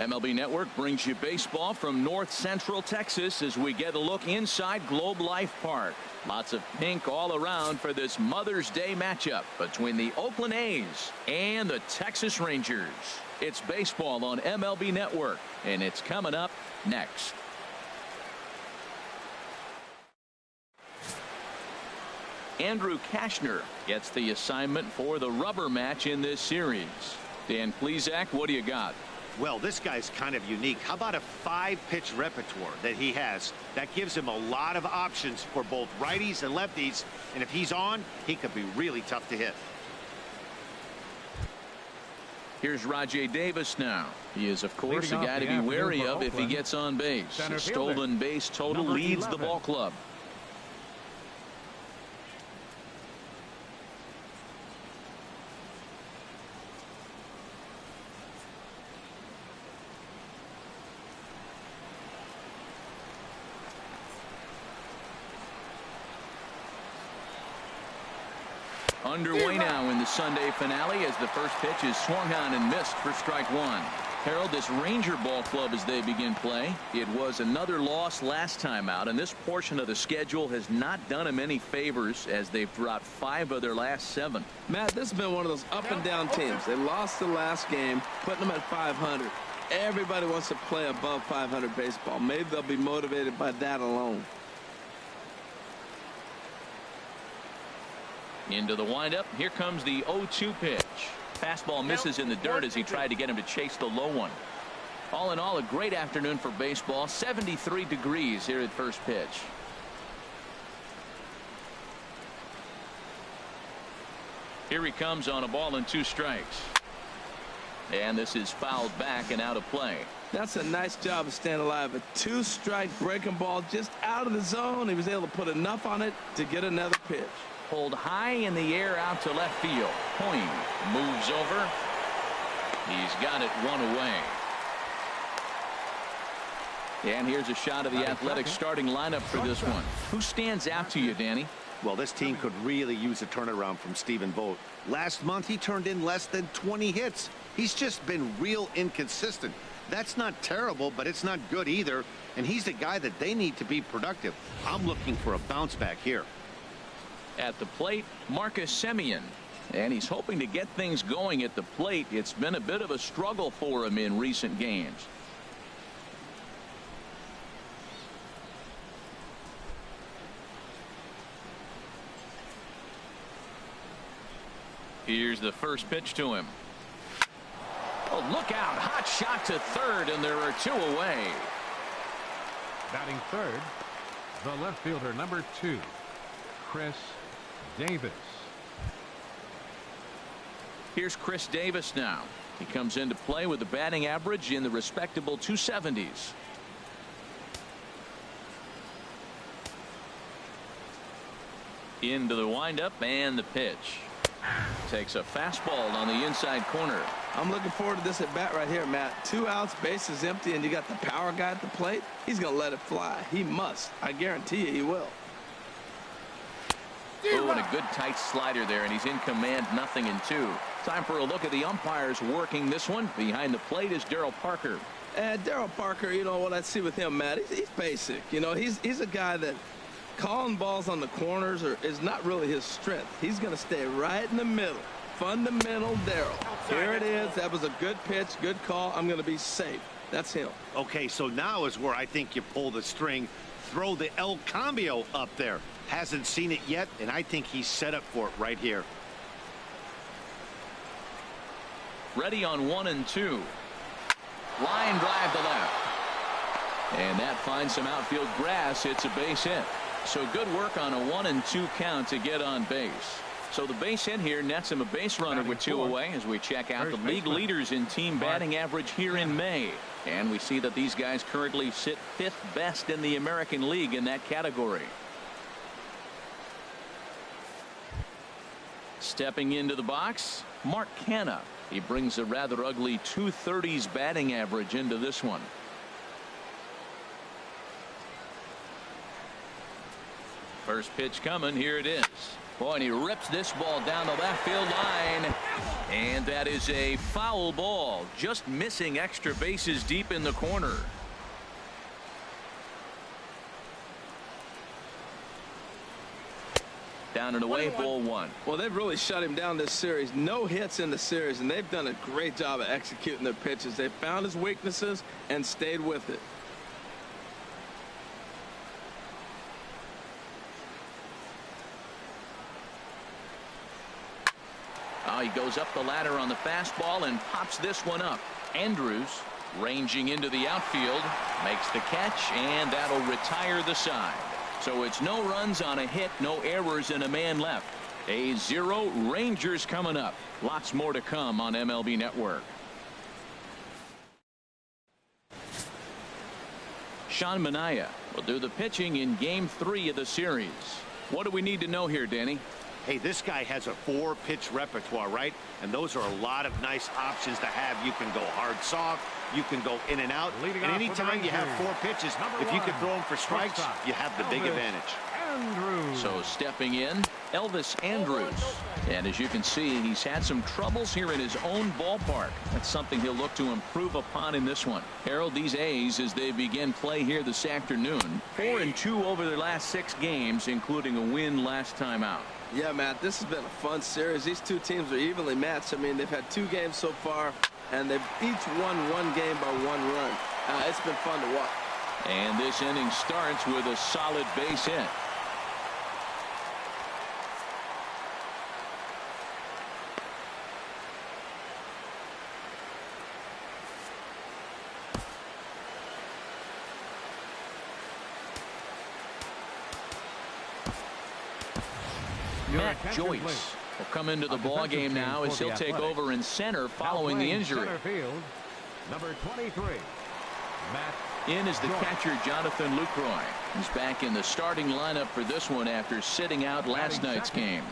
MLB Network brings you baseball from north central Texas as we get a look inside Globe Life Park. Lots of pink all around for this Mother's Day matchup between the Oakland A's and the Texas Rangers. It's baseball on MLB Network, and it's coming up next. Andrew Kashner gets the assignment for the rubber match in this series. Dan Plesac, what do you got? Well, this guy's kind of unique. How about a 5-pitch repertoire that he has? That gives him a lot of options for both righties and lefties. And if he's on, he could be really tough to hit. Here's Rajay Davis now. He is, of course, a guy to be wary of if he gets on base. The stolen base total leads the ball club. Underway now in the Sunday finale as the first pitch is swung on and missed for strike one. Harold, this Ranger ball club as they begin play, it was another loss last time out, and this portion of the schedule has not done them any favors as they've dropped 5 of their last 7. Matt, this has been one of those up and down teams. They lost the last game, putting them at 500. Everybody wants to play above 500 baseball. Maybe they'll be motivated by that alone. Into the windup. Here comes the 0-2 pitch. Fastball misses in the dirt as he tried to get him to chase the low one. All in all, a great afternoon for baseball. 73 degrees here at first pitch. Here he comes on a ball and 2 strikes. And this is fouled back and out of play. That's a nice job of staying alive. A 2-strike breaking ball just out of the zone. He was able to put enough on it to get another pitch. Pulled high in the air out to left field. Point moves over. He's got it 1 away. And here's a shot of the Athletics starting lineup for this one. Who stands out to you, Danny? Well, this team could really use a turnaround from Stephen Vogt. Last month, he turned in less than 20 hits. He's just been real inconsistent. That's not terrible, but it's not good either. And he's the guy that they need to be productive. I'm looking for a bounce back here. At the plate, Marcus Semien. And he's hoping to get things going at the plate. It's been a bit of a struggle for him in recent games. Here's the first pitch to him. Oh, look out. Hot shot to third, and there are 2 away. Batting third, the left fielder, number 2, Chris Davis. Here's Chris Davis now. He comes into play with a batting average in the respectable 270s. Into the windup and the pitch. Takes a fastball on the inside corner. I'm looking forward to this at bat right here, Matt. 2 outs, bases empty, and you got the power guy at the plate. He's going to let it fly. He must. I guarantee you he will. Oh, and a good tight slider there, and he's in command, 0-2. Time for a look at the umpires working this one. Behind the plate is Darryl Parker. And Darryl Parker, you know what I see with him, Matt, he's basic. You know, he's a guy that calling balls on the corners is not really his strength. He's going to stay right in the middle. Fundamental Darryl. Here it is. That was a good pitch, good call. I'm going to be safe. That's him. Okay, so now is where I think you pull the string. Throw the El Cambio up there. Hasn't seen it yet, and I think he's set up for it right here. Ready on 1-2. Line drive to left. And that finds some outfield grass. It's a base hit. So good work on a 1-2 count to get on base. So the base hit here nets him a base runner with 2 away as we check out the league leaders in team batting average here in May. And we see that these guys currently sit 5th best in the American League in that category. Stepping into the box, Mark Canha. He brings a rather ugly 230s batting average into this one. First pitch coming. Here it is. Boy, and he rips this ball down the left field line. And that is a foul ball. Just missing extra bases deep in the corner. Down and away, ball one. Well, they've really shut him down this series. No hits in the series, and they've done a great job of executing their pitches. They found his weaknesses and stayed with it. He goes up the ladder on the fastball and pops this one up. Andrews ranging into the outfield, makes the catch, and that'll retire the side. So it's no runs on a hit, no errors, and a man left. A 0 Rangers coming up. Lots more to come on MLB Network. Sean Manaea will do the pitching in Game 3 of the series. What do we need to know here, Danny? Hey, this guy has a 4-pitch repertoire, right? And those are a lot of nice options to have. You can go hard, soft. You can go in and out. And anytime you have 4 pitches, if you can throw them for strikes, you have the big advantage. So stepping in, Elvis Andrews. And as you can see, he's had some troubles here in his own ballpark. That's something he'll look to improve upon in this one. Harold, these A's, as they begin play here this afternoon, 4-2 over their last 6 games, including a win last time out. Yeah, Matt, this has been a fun series. These two teams are evenly matched. I mean, they've had 2 games so far, and they've each won 1 game by 1 run. It's been fun to watch. And this inning starts with a solid base hit. Matt Joyce will come into the ball game now as he'll take over in center following the injury. Field, number 23, Matt. In is the catcher Jonathan Lucroy. He's back in the starting lineup for this one after sitting out last night's game.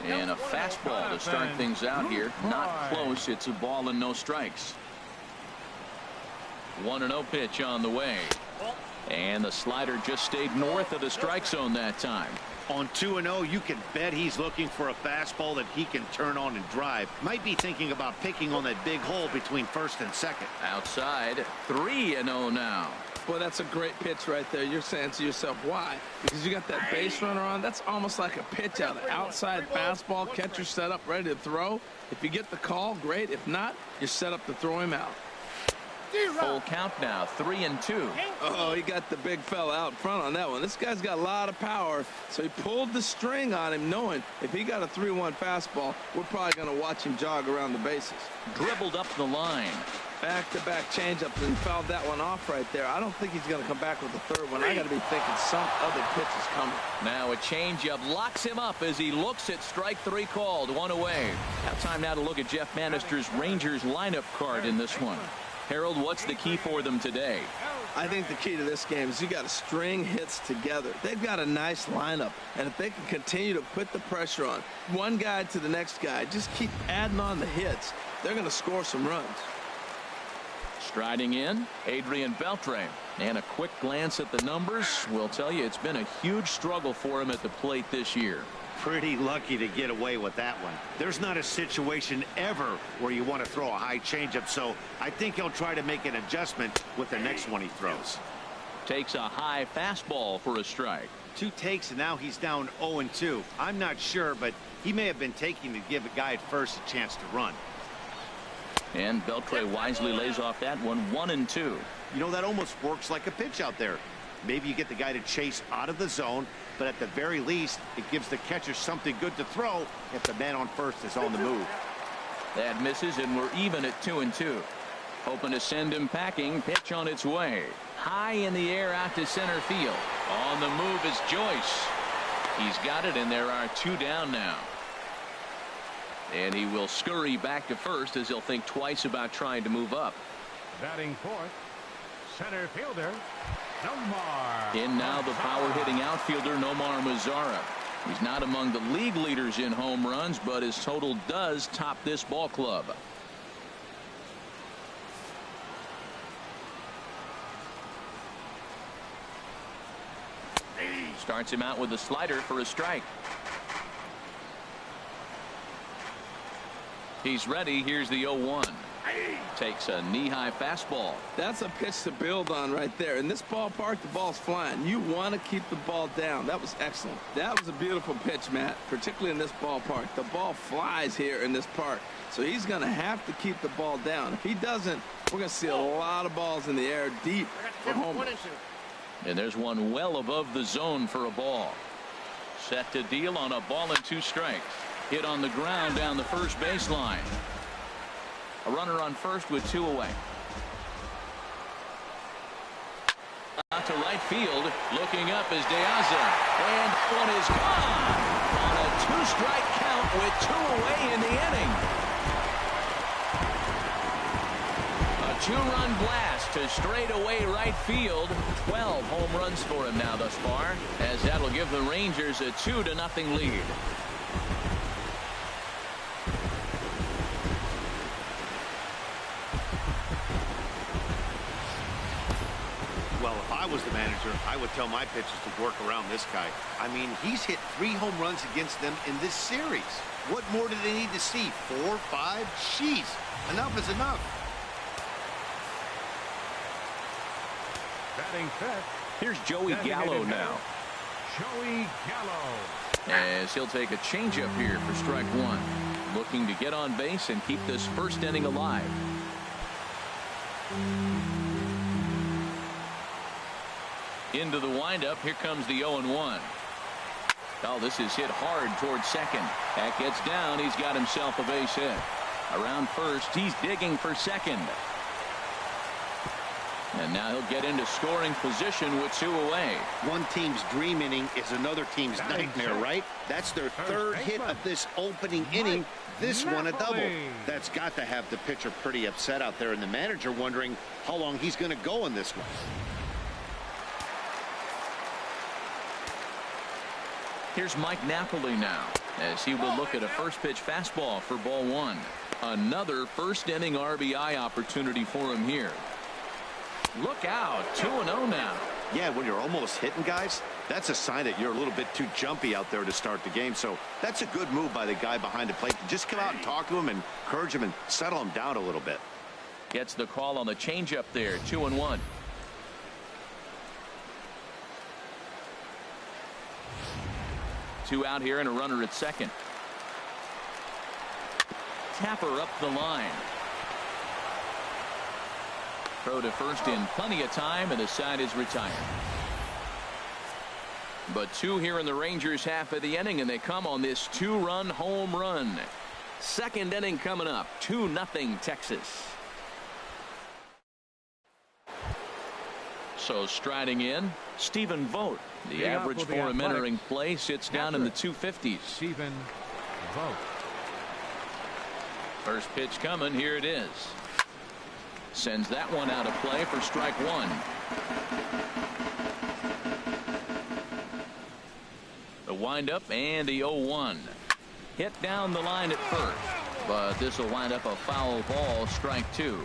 And a fastball to start things out here. Not close. It's a ball and no strikes. 1-0 pitch on the way. And the slider just stayed north of the strike zone that time. On 2-0, you can bet he's looking for a fastball that he can turn on and drive. Might be thinking about picking on that big hole between first and second. Outside, 3-0 now. Boy, that's a great pitch right there. You're saying to yourself, why? Because you got that base runner on. That's almost like a pitch out. Outside fastball, catcher set up, ready to throw. If you get the call, great. If not, you're set up to throw him out. Full count now, 3-2. Oh, he got the big fella out front on that one. This guy's got a lot of power, so he pulled the string on him, knowing if he got a 3-1 fastball, we're probably going to watch him jog around the bases. Dribbled up the line. Back-to-back changeup and fouled that one off right there. I don't think he's going to come back with the third one. I got to be thinking some other pitch is coming. Now a changeup locks him up as he looks at strike 3 called. 1 away. Now time now to look at Jeff Bannister's Rangers lineup card in this one. Harold, what's the key for them today? I think the key to this game is you got to string hits together. They've got a nice lineup, and if they can continue to put the pressure on one guy to the next guy, just keep adding on the hits, they're going to score some runs. Striding in, Adrian Beltre. And a quick glance at the numbers will tell you it's been a huge struggle for him at the plate this year. Pretty lucky to get away with that one. There's not a situation ever where you want to throw a high changeup, so I think he'll try to make an adjustment with the next one he throws. Takes a high fastball for a strike. 2 takes, and now he's down 0-2. I'm not sure, but he may have been taking to give a guy at first a chance to run. And Beltre wisely lays off that one. 1-2. You know, that almost works like a pitch out there. Maybe you get the guy to chase out of the zone, but at the very least, it gives the catcher something good to throw if the man on first is on the move. That misses, and we're even at 2-2. Hoping to send him packing. Pitch on its way. High in the air out to center field. On the move is Joyce. He's got it, and there are 2 down now. And he will scurry back to first as he'll think twice about trying to move up. Batting fourth, center fielder, Nomar. In now the power-hitting outfielder, Nomar Mazara. He's not among the league leaders in home runs, but his total does top this ball club. Starts him out with a slider for a strike. He's ready. Here's the 0-1. Takes a knee-high fastball. That's a pitch to build on right there. In this ballpark, the ball's flying. You want to keep the ball down. That was excellent. That was a beautiful pitch, Matt, particularly in this ballpark. The ball flies here in this park, so he's going to have to keep the ball down. If he doesn't, we're going to see a lot of balls in the air deep for home. And there's one well above the zone for a ball. Set to deal on a ball and 2 strikes. Hit on the ground down the first baseline. A runner on first with 2 away. Out to right field. Looking up is De Aza. And one is gone. On a 2-strike count with 2 away in the inning. A 2-run blast to straightaway right field. 12 home runs for him now thus far, as that'll give the Rangers a 2-0 lead. Well, if I was the manager, I would tell my pitchers to work around this guy. I mean, he's hit 3 home runs against them in this series. What more do they need to see? 4, 5? Jeez, enough is enough. Batting fifth. Here's Joey Gallo now. Joey Gallo. As he'll take a changeup here for strike 1. Looking to get on base and keep this first inning alive. Into the windup. Here comes the 0-1. Oh, this is hit hard towards second. That gets down. He's got himself a base hit. Around first, he's digging for second. And now he'll get into scoring position with 2 away. One team's dream inning is another team's nightmare, right? That's their 3rd hit of this opening inning. This one a double. That's got to have the pitcher pretty upset out there, and the manager wondering how long he's going to go in this one. Here's Mike Napoli now, as he will look at a first pitch fastball for ball 1. Another first inning RBI opportunity for him here. Look out, 2-0 now. Yeah, when you're almost hitting guys, that's a sign that you're a little bit too jumpy out there to start the game. So that's a good move by the guy behind the plate to just come out and talk to him and encourage him and settle him down a little bit. Gets the call on the changeup there, 2-1. Two out here and a runner at second. Tapper up the line. Throw to first in plenty of time, and the side is retired. But 2 here in the Rangers half of the inning, and they come on this 2-run home run. Second inning coming up, 2-0 Texas. So striding in, Stephen Vogt. The average for him entering play sits down in the 250s. Stephen Vogt. First pitch coming. Here it is. Sends that one out of play for strike 1. The windup and the 0-1. Hit down the line at first, but this will wind up a foul ball, strike 2.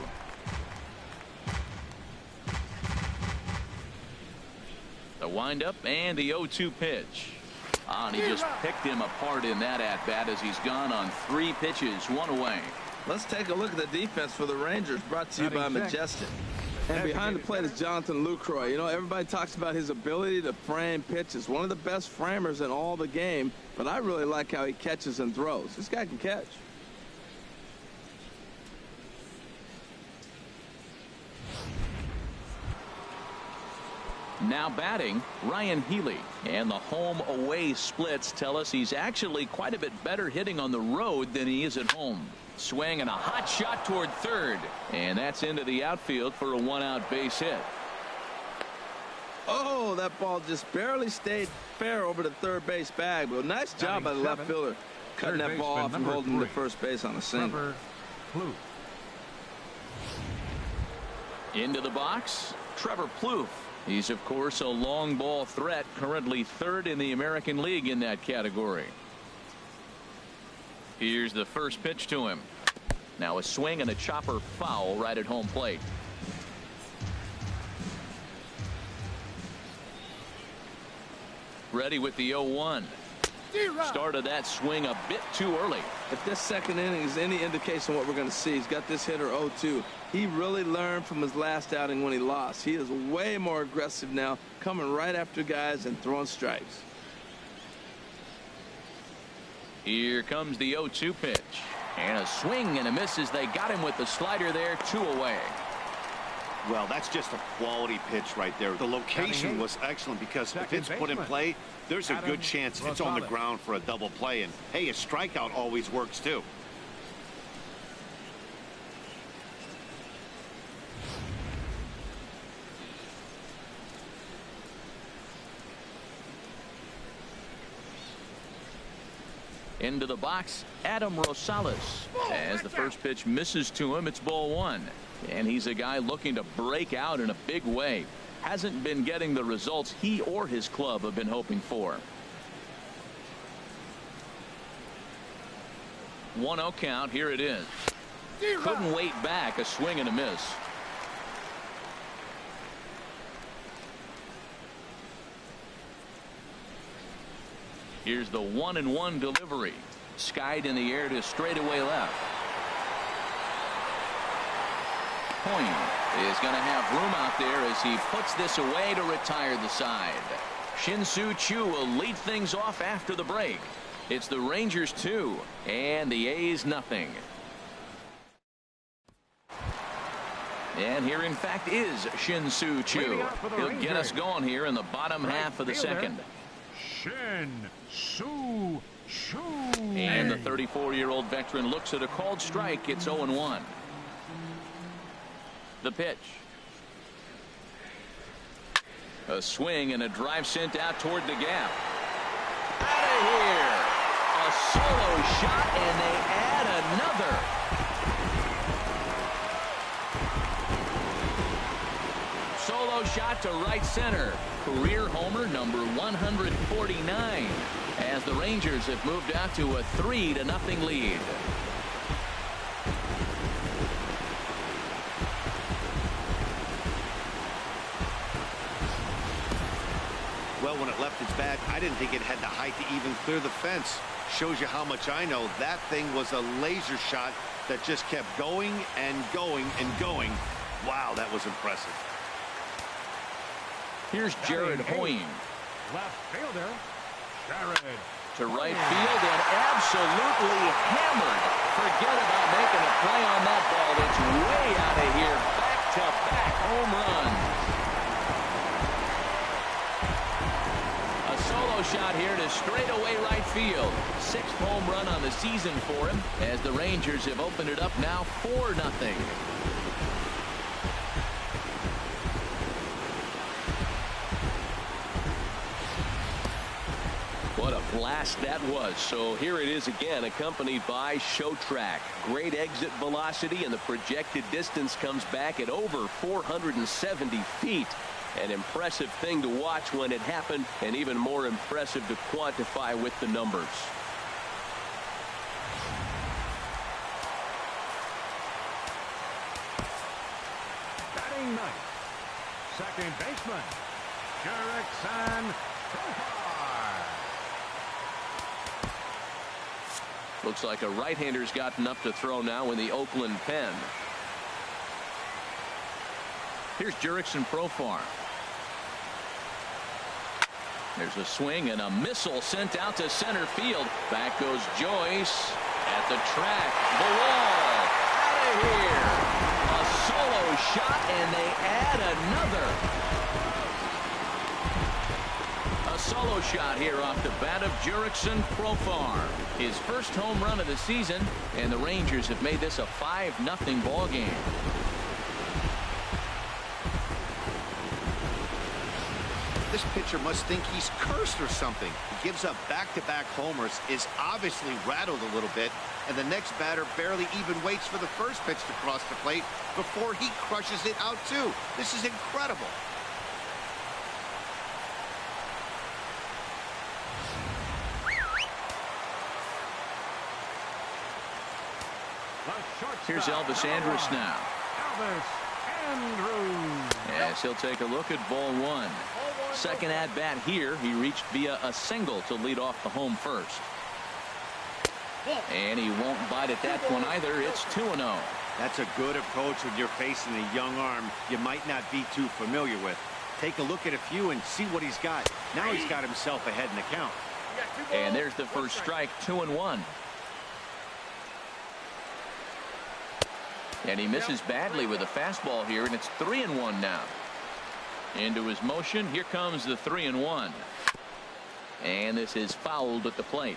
The windup and the 0-2 pitch. And he just picked him apart in that at-bat as he's gone on 3 pitches, 1 away. Let's take a look at the defense for the Rangers, brought to you by Majestic. And behind the plate is Jonathan Lucroy. You know, everybody talks about his ability to frame pitches. One of the best framers in all the game, but I really like how he catches and throws. This guy can catch. Now batting, Ryan Healy. And the home-away splits tell us he's actually quite a bit better hitting on the road than he is at home. Swing and a hot shot toward third. And that's into the outfield for a 1-out base hit. Oh, that ball just barely stayed fair over the third base bag. But nice job by the left fielder, cutting that ball off and holding the first base on a single. Into the box, Trevor Plouffe. He's, of course, a long ball threat, currently 3rd in the American League in that category. Here's the first pitch to him. Now a swing and a chopper foul right at home plate. Ready with the 0-1. Started that swing a bit too early. If this second inning is any indication of what we're going to see, he's got this hitter 0-2. He really learned from his last outing when he lost. He is way more aggressive now, coming right after guys and throwing strikes. Here comes the 0-2 pitch. And a swing and a miss as they got him with the slider there, 2 away. Well, that's just a quality pitch right there. The location was excellent because if it's put in play, there's a good chance it's on the ground for a double play. And, hey, a strikeout always works, too. Into the box, Adam Rosales. As the first pitch misses to him, it's ball 1. And he's a guy looking to break out in a big way. Hasn't been getting the results he or his club have been hoping for. 1-0 count. Here it is. Couldn't wait back. A swing and a miss. Here's the 1-1 delivery. Skied in the air to straightaway left. Point is going to have room out there as he puts this away to retire the side. Shin-Soo Choo will lead things off after the break. It's the Rangers 2 and the A's nothing. And here in fact is Shin-Soo Choo. He'll get us going here in the bottom half of the second. Shin-Soo Choo. And the 34-year-old veteran looks at a called strike. It's 0-1. The pitch. A swing and a drive sent out toward the gap. Out of here. A solo shot and they add another. Solo shot to right center. Career homer number 149 as the Rangers have moved out to a 3-0 lead. Well, when it left its bat, I didn't think it had the height to even clear the fence. Shows you how much I know. That thing was a laser shot that just kept going and going and going. Wow, that was impressive. Here's Jared Hoying. Left fielder, Jared. To right field and absolutely hammered. Forget about making a play on that ball. It's way out of here. Back-to-back home run. A solo shot here to straightaway right field. 6th home run on the season for him as the Rangers have opened it up now 4-0. What a blast that was. So here it is again, accompanied by show track. Great exit velocity, and the projected distance comes back at over 470 feet. An impressive thing to watch when it happened, and even more impressive to quantify with the numbers. Batting ninth, second baseman, Jurickson. Looks like a right-hander's gotten up to throw now in the Oakland pen. Here's Jurickson Profar. There's a swing and a missile sent out to center field. Back goes Joyce at the track. The wall. Out of here. A solo shot and they add another. A solo shot here off the bat of Jurickson Profar. His first home run of the season, and the Rangers have made this a 5-0 ball game. This pitcher must think he's cursed or something. He gives up back-to-back homers, is obviously rattled a little bit, and the next batter barely even waits for the first pitch to cross the plate before he crushes it out too. This is incredible. Here's Elvis Andrus now. Elvis Andrus. Yes, he'll take a look at ball 1. Second at bat here. He reached via a single to lead off the home first. And he won't bite at that one either. It's 2-0. That's a good approach when you're facing a young arm you might not be too familiar with. Take a look at a few and see what he's got. Now he's got himself ahead in the count. And there's the first strike, 2-1. And he misses badly with a fastball here, and it's 3-1 now. Into his motion. Here comes the 3-1. And this is fouled at the plate.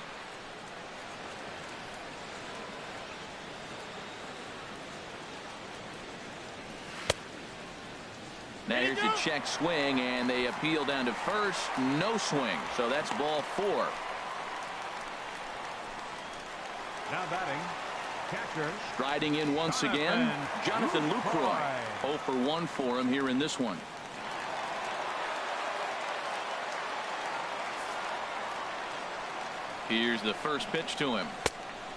Now here's a check swing, and they appeal down to first. No swing. So that's ball 4. Now batting, catcher. Striding in once again, Jonathan Lucroy. 0 for 1 for him here in this one. Here's the first pitch to him.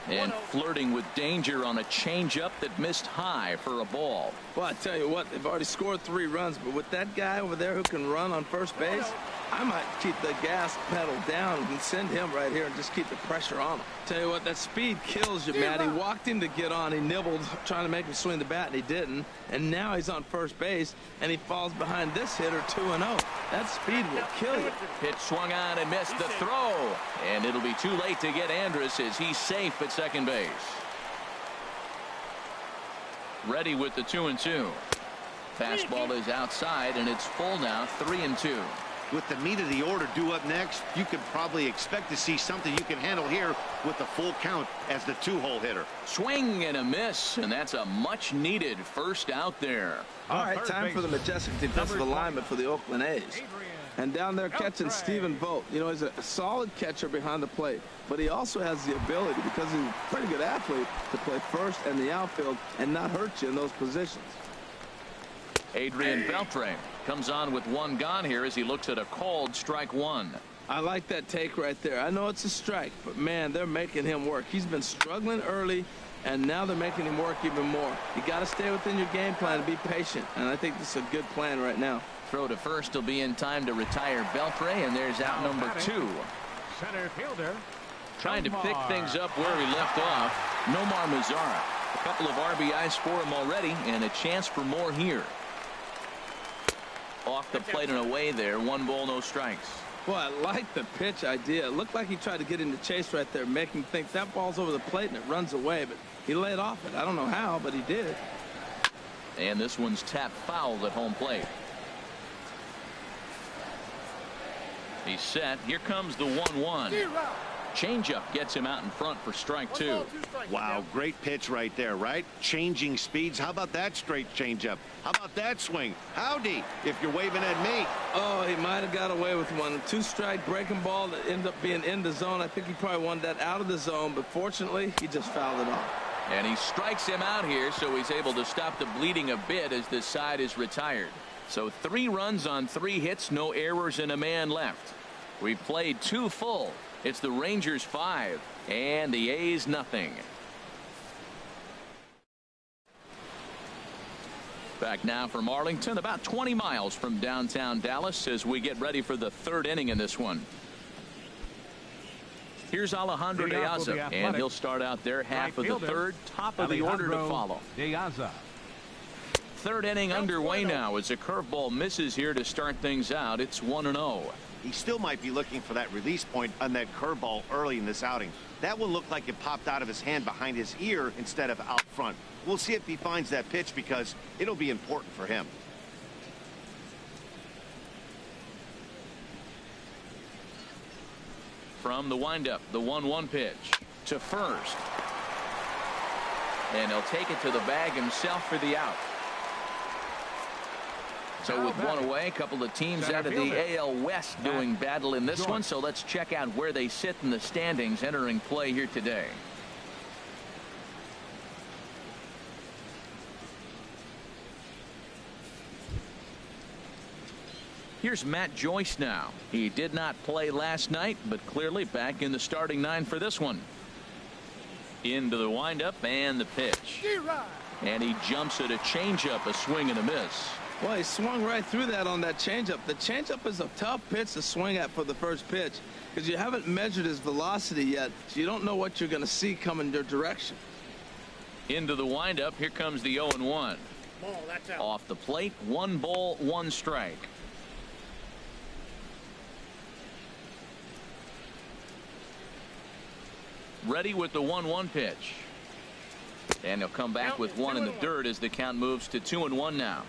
And flirting with danger on a changeup that missed high for a ball. Well, I tell you what, they've already scored 3 runs, but with that guy over there who can run on first base, I might keep the gas pedal down and send him right here and just keep the pressure on him. Tell you what, that speed kills you, Matt. He walked him to get on. He nibbled, trying to make him swing the bat, and he didn't. And now he's on first base, and he falls behind this hitter 2-0. That speed will kill you. Pitch swung on and missed the throw. And it'll be too late to get Andrus as he's safe at second base. Ready with the 2-2. Fastball is outside, and it's full now, 3-2. With the meat of the order due up next, you could probably expect to see something you can handle here with the full count as the 2-hole hitter. Swing and a miss, and that's a much-needed first out there. All right, time for the majestic defensive alignment for the Oakland A's. And down there catching Stephen Vogt. You know, he's a solid catcher behind the plate, but he also has the ability, because he's a pretty good athlete, to play first and the outfield and not hurt you in those positions. Adrian Beltre comes on with 1 gone here as he looks at a called strike 1. I like that take right there. I know it's a strike, but man, they're making him work. He's been struggling early, and now they're making him work even more. You got to stay within your game plan and be patient, and I think this is a good plan right now. Throw to first will be in time to retire Beltre, and there's out number 2. Center fielder. Trying to pick things up where he left off, Nomar Mazara. A couple of RBIs for him already, and a chance for more here. Off the plate and away there. 1 ball, no strikes. Well, I like the pitch idea. It looked like he tried to get into chase right there, make him think that ball's over the plate and it runs away, but he laid off it. I don't know how, but he did. And this one's tapped foul at home plate. He's set. Here comes the 1-1. Changeup gets him out in front for strike 2. Wow, great pitch right there, right? Changing speeds. How about that straight changeup? How about that swing? Howdy, if you're waving at me. Oh, he might have got away with one. 2-strike breaking ball that ended up being in the zone. I think he probably wanted that out of the zone, but fortunately, he just fouled it off. And he strikes him out here, so he's able to stop the bleeding a bit as this side is retired. So 3 runs on 3 hits, no errors, and a man left. We've played 2 full. It's the Rangers 5 and the A's nothing. Back now from Arlington, about 20 miles from downtown Dallas, as we get ready for the 3rd inning in this one. Here's Alejandro De Aza, and he'll start out there half of the 3rd, top of the order to follow. De Aza. 3rd inning underway now as a curveball misses here to start things out. It's 1-0. He still might be looking for that release point on that curveball early in this outing. That one looked like it popped out of his hand behind his ear instead of out front. We'll see if he finds that pitch because it'll be important for him. From the windup, the 1-1 pitch to first. And he'll take it to the bag himself for the out. So with 1 away, a couple of teams out of the AL West doing battle in this one. So let's check out where they sit in the standings entering play here today. Here's Matt Joyce now. He did not play last night, but clearly back in the starting 9 for this one. Into the windup and the pitch. And he jumps at a changeup, a swing and a miss. Well, he swung right through that on that changeup. The changeup is a tough pitch to swing at for the first pitch because you haven't measured his velocity yet, so you don't know what you're going to see coming your direction. Into the windup. Here comes the 0-1. Ball, that's out. Off the plate, 1 ball, 1 strike. Ready with the 1-1 pitch. And he'll come back with 1 in the dirt as the count moves to 2-1 now.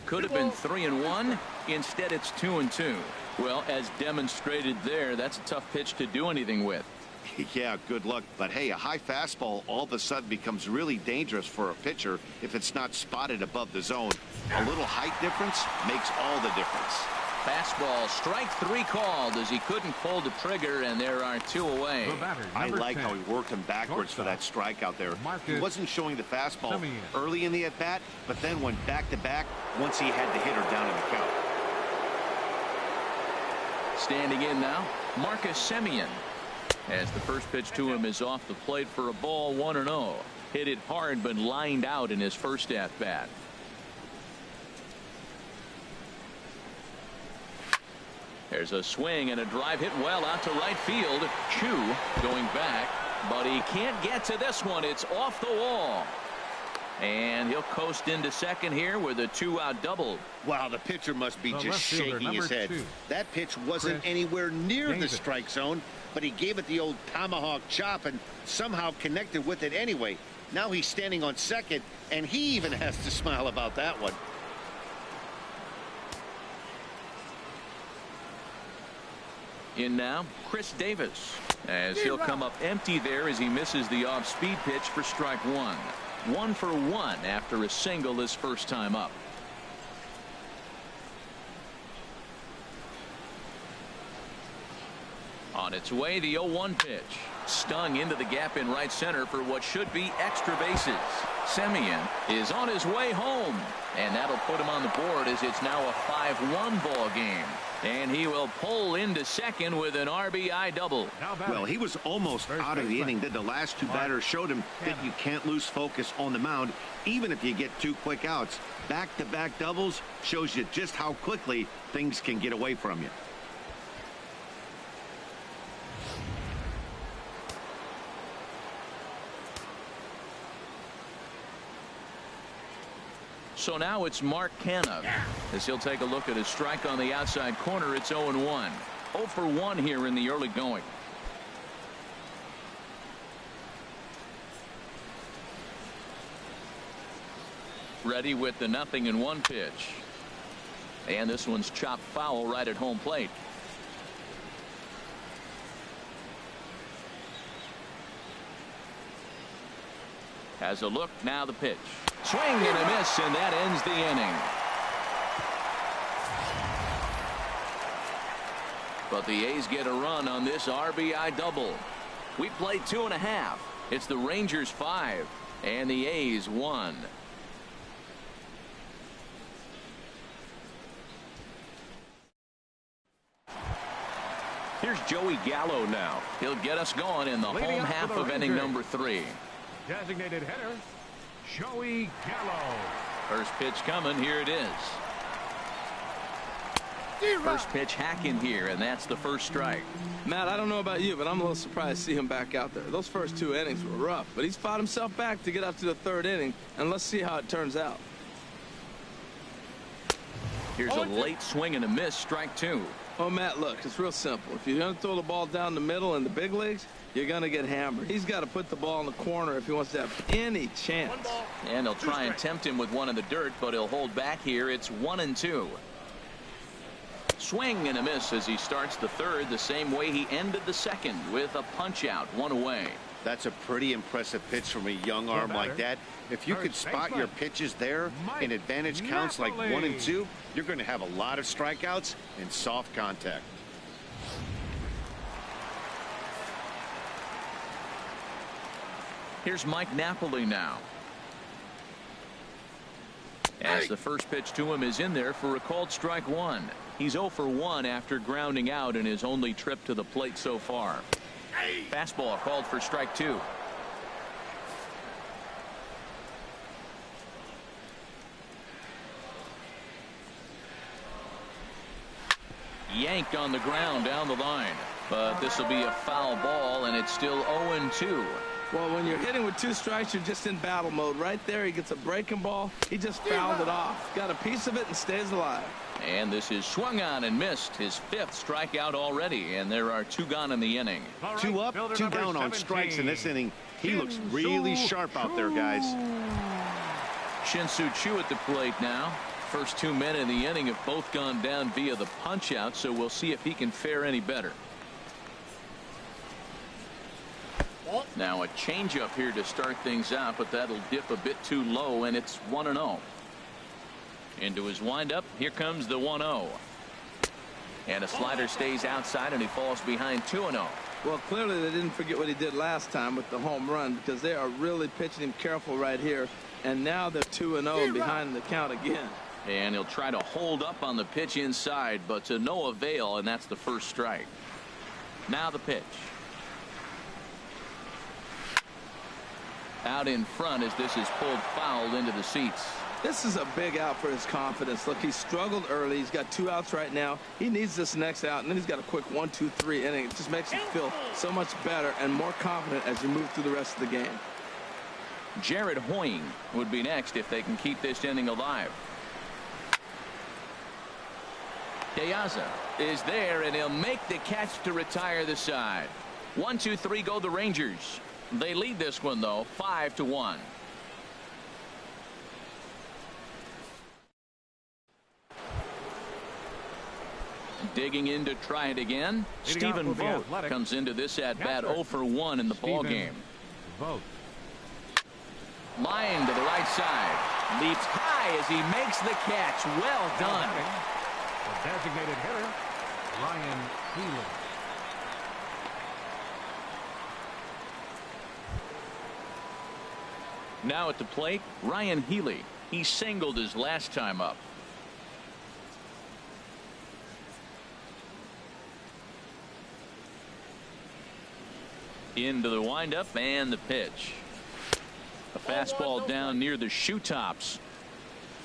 Could have been 3-1. Instead, it's 2-2. Well, as demonstrated there, that's a tough pitch to do anything with. Yeah, good luck. But hey, a high fastball all of a sudden becomes really dangerous for a pitcher if it's not spotted above the zone. A little height difference makes all the difference. Fastball, strike 3 called as he couldn't pull the trigger, and there are 2 away. I like how he worked him backwards for that strikeout there. He wasn't showing the fastball early in the at-bat, but then went back-to-back once he had the hitter down in the count. Standing in now, Marcus Semien. As the first pitch to him is off the plate for a ball, 1-0. Hit it hard but lined out in his first at-bat. There's a swing and a drive hit well out to right field. Chu going back, but he can't get to this one. It's off the wall. And he'll coast into second here with a 2-out double. Wow, the pitcher must be just shaking his head. That pitch wasn't anywhere near the strike zone, but he gave it the old tomahawk chop and somehow connected with it anyway. Now he's standing on second, and he even has to smile about that one. In now, Chris Davis, as he'll come up empty there as he misses the off-speed pitch for strike 1. 1 for 1 after a single his first time up. On its way, the 0-1 pitch. Stung into the gap in right center for what should be extra bases. Semien is on his way home, and that'll put him on the board as it's now a 5-1 ball game. And he will pull into second with an RBI double. Well, he was almost out of the inning. Then the last 2 batters showed him that you can't lose focus on the mound, even if you get 2 quick outs. Back-to-back doubles shows you just how quickly things can get away from you. So now it's Mark Canha as he'll take a look at his strike on the outside corner. It's 0-1. 0 for 1 here in the early going. Ready with the 0-1 pitch. And this one's chopped foul right at home plate. Has a look, now the pitch. Swing and a miss, and that ends the inning. But the A's get a run on this RBI double. We played 2.5. It's the Rangers 5 and the A's 1. Here's Joey Gallo now. He'll get us going in the home half of inning number 3. Designated hitter, Joey Gallo. First pitch coming. Here it is. First pitch hacking here, and that's the first strike. Matt, I don't know about you, but I'm a little surprised to see him back out there. Those first 2 innings were rough, but he's fought himself back to get up to the 3rd inning, and let's see how it turns out. Here's a late swing and a miss, strike 2. Oh, Matt, look, it's real simple. If you're going to throw the ball down the middle in the big leagues, you're going to get hammered. He's got to put the ball in the corner if he wants to have any chance. And they'll try and tempt him with 1 in the dirt, but he'll hold back here. It's 1-2. Swing and a miss as he starts the 3rd the same way he ended the 2nd with a punch out, 1 away. That's a pretty impressive pitch from a young arm like that. If you could spot your pitches there in advantage counts like 1 and 2, you're going to have a lot of strikeouts and soft contact. Here's Mike Napoli now. As the first pitch to him is in there for a called strike 1. He's 0 for 1 after grounding out in his only trip to the plate so far. Fastball called for strike 2. yanked on the ground down the line. But this will be a foul ball, and it's still 0-2. Well, when you're hitting with 2 strikes, you're just in battle mode. Right there, he gets a breaking ball. He just fouled it off. Got a piece of it and stays alive. And this is swung on and missed. His 5th strikeout already, and there are 2 gone in the inning. Right, 2 up, 2 down on strikes in this inning. He looks really sharp out there, guys. Shin-Soo Choo at the plate now. First 2 men in the inning have both gone down via the punch out, so we'll see if he can fare any better. Now a changeup here to start things out, but that'll dip a bit too low, and it's 1-0. Into his windup. Here comes the 1-0. And a slider stays outside, and he falls behind 2-0. Well, clearly they didn't forget what he did last time with the home run, because they are really pitching him careful right here. And now they're 2-0 behind the count again. And he'll try to hold up on the pitch inside, but to no avail, and that's the first strike. Now the pitch. Out in front as this is pulled foul into the seats. This is a big out for his confidence. Look, he struggled early. He's got 2 outs right now. He needs this next out, and then he's got a quick 1-2-3 inning. It just makes him feel so much better and more confident as you move through the rest of the game. Jared Hoying would be next if they can keep this inning alive. De Aza is there, and he'll make the catch to retire the side. 1-2-3 go the Rangers. They lead this one, though, 5-1. Digging in to try it again. Stephen Vogt comes into this at bat 0 for 1 in the ball game. Vogt. Line to the right side. Leaps high as he makes the catch. Well done. The designated hitter, Ryan Healy. Now at the plate, Ryan Healy. He singled his last time up. Into the windup and the pitch. A fastball down near the shoe tops.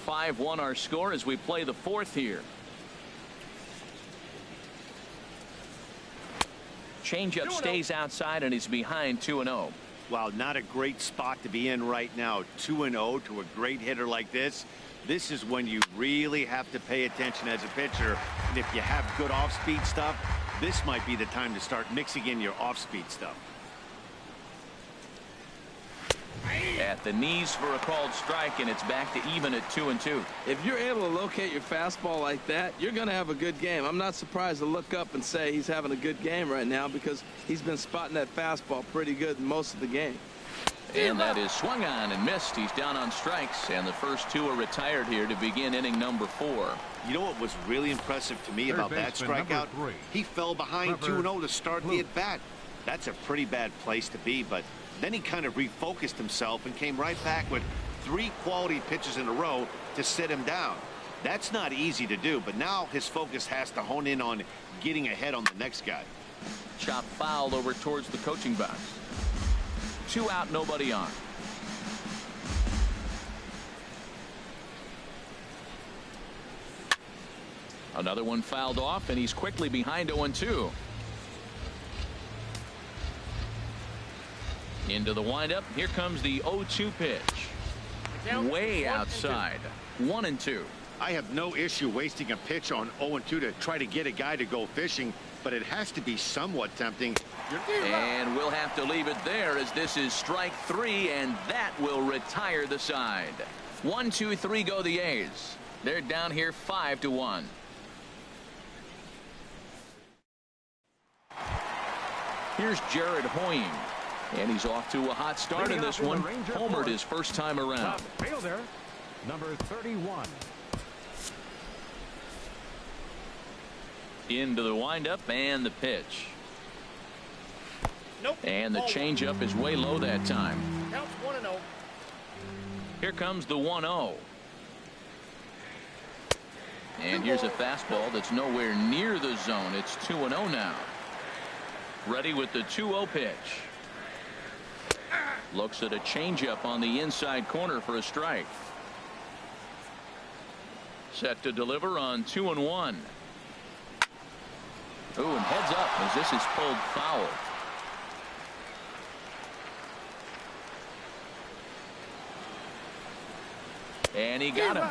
5-1 our score as we play the 4th here. Changeup stays outside and he's behind 2-0. Wow, not a great spot to be in right now. 2-0 to a great hitter like this. This is when you really have to pay attention as a pitcher. And if you have good off-speed stuff, this might be the time to start mixing in your off-speed stuff. At the knees for a called strike, and it's back to even at 2-2. If you're able to locate your fastball like that, you're going to have a good game. I'm not surprised to look up and say he's having a good game right now because he's been spotting that fastball pretty good most of the game. And that is swung on and missed. He's down on strikes, and the first 2 are retired here to begin inning number 4. You know what was really impressive to me about that strikeout? He fell behind 2-0 to start the at-bat. That's a pretty bad place to be, but then he kind of refocused himself and came right back with 3 quality pitches in a row to sit him down. That's not easy to do, but now his focus has to hone in on getting ahead on the next guy. Chop foul over towards the coaching box. 2 out, nobody on. Another one fouled off, and he's quickly behind 0-2. Into the windup. Here comes the 0-2 pitch. Way outside. 1-2. I have no issue wasting a pitch on 0-2 to try to get a guy to go fishing, but it has to be somewhat tempting. And we'll have to leave it there as this is strike 3, and that will retire the side. 1-2-3 go the A's. They're down here 5-1. Here's Jared Hoying. And he's off to a hot start in this one. Homered his first time around. Top fielder, number 31. Into the windup and the pitch. Nope. And the changeup is way low that time. Counts 1-0. Here comes the 1-0. And here's a fastball that's nowhere near the zone. It's 2-0 now. Ready with the 2-0 pitch. Looks at a changeup on the inside corner for a strike. Set to deliver on 2-1. Ooh, and heads up as this is pulled foul. And he got him.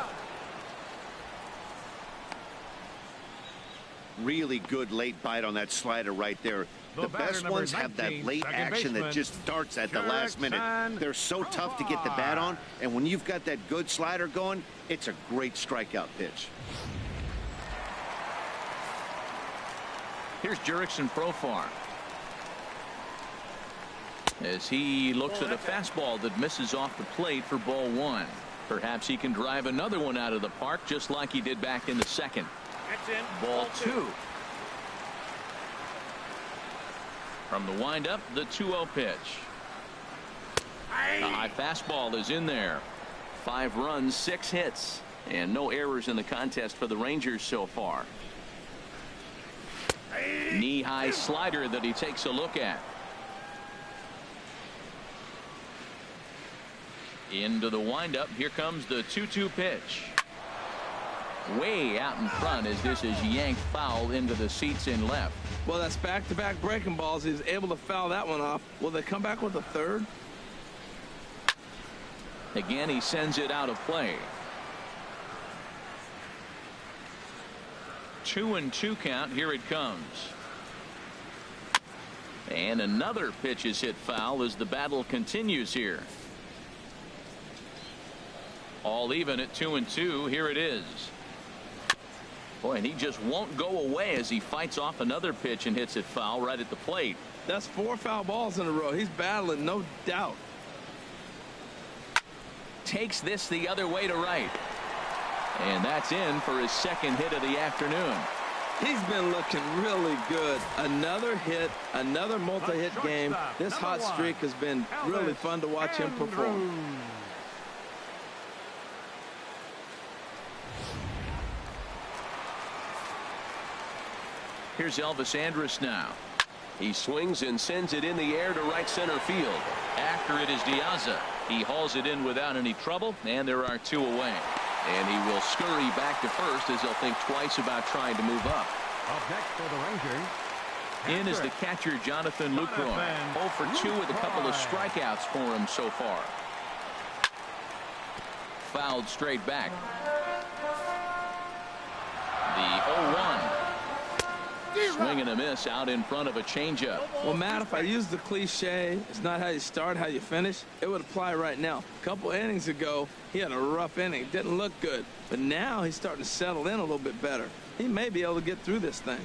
Really good late bite on that slider right there. The best ones have that late action that just starts at the last minute. They're so tough to get the bat on, and when you've got that good slider going, it's a great strikeout pitch. Here's Jurickson Profar as he looks at a fastball that misses off the plate for ball one. Perhaps he can drive another one out of the park just like he did back in the second. Ball two. From the windup, the 2-0 pitch. The high fastball is in there. 5 runs, 6 hits, and no errors in the contest for the Rangers so far. Knee-high slider that he takes a look at. Into the windup. Here comes the 2-2 pitch. Way out in front as this is yanked foul into the seats in left. Well, that's back-to-back breaking balls. He's able to foul that one off. Will they come back with a third? Again, he sends it out of play. 2-2 count. Here it comes. And another pitch is hit foul as the battle continues here. All even at 2-2. Here it is. Boy, and he just won't go away as he fights off another pitch and hits it foul right at the plate. That's 4 foul balls in a row. He's battling, no doubt. Takes this the other way to right. And that's in for his second hit of the afternoon. He's been looking really good. Another hit, another multi-hit game. This hot streak has been really fun to watch him perform. Here's Elvis Andrus now. He swings and sends it in the air to right center field. After it is Diaza. He hauls it in without any trouble, and there are 2 away. And he will scurry back to first as he'll think twice about trying to move up. Up next for the Rangers. In is the catcher, Jonathan Lucroy. 0 for 2 with a couple of strikeouts for him so far. Fouled straight back. The 0-1. Swing and a miss out in front of a changeup. Well, Matt, if I use the cliche, it's not how you start, how you finish, it would apply right now. A couple innings ago, he had a rough inning. Didn't look good. But now he's starting to settle in a little bit better. He may be able to get through this thing.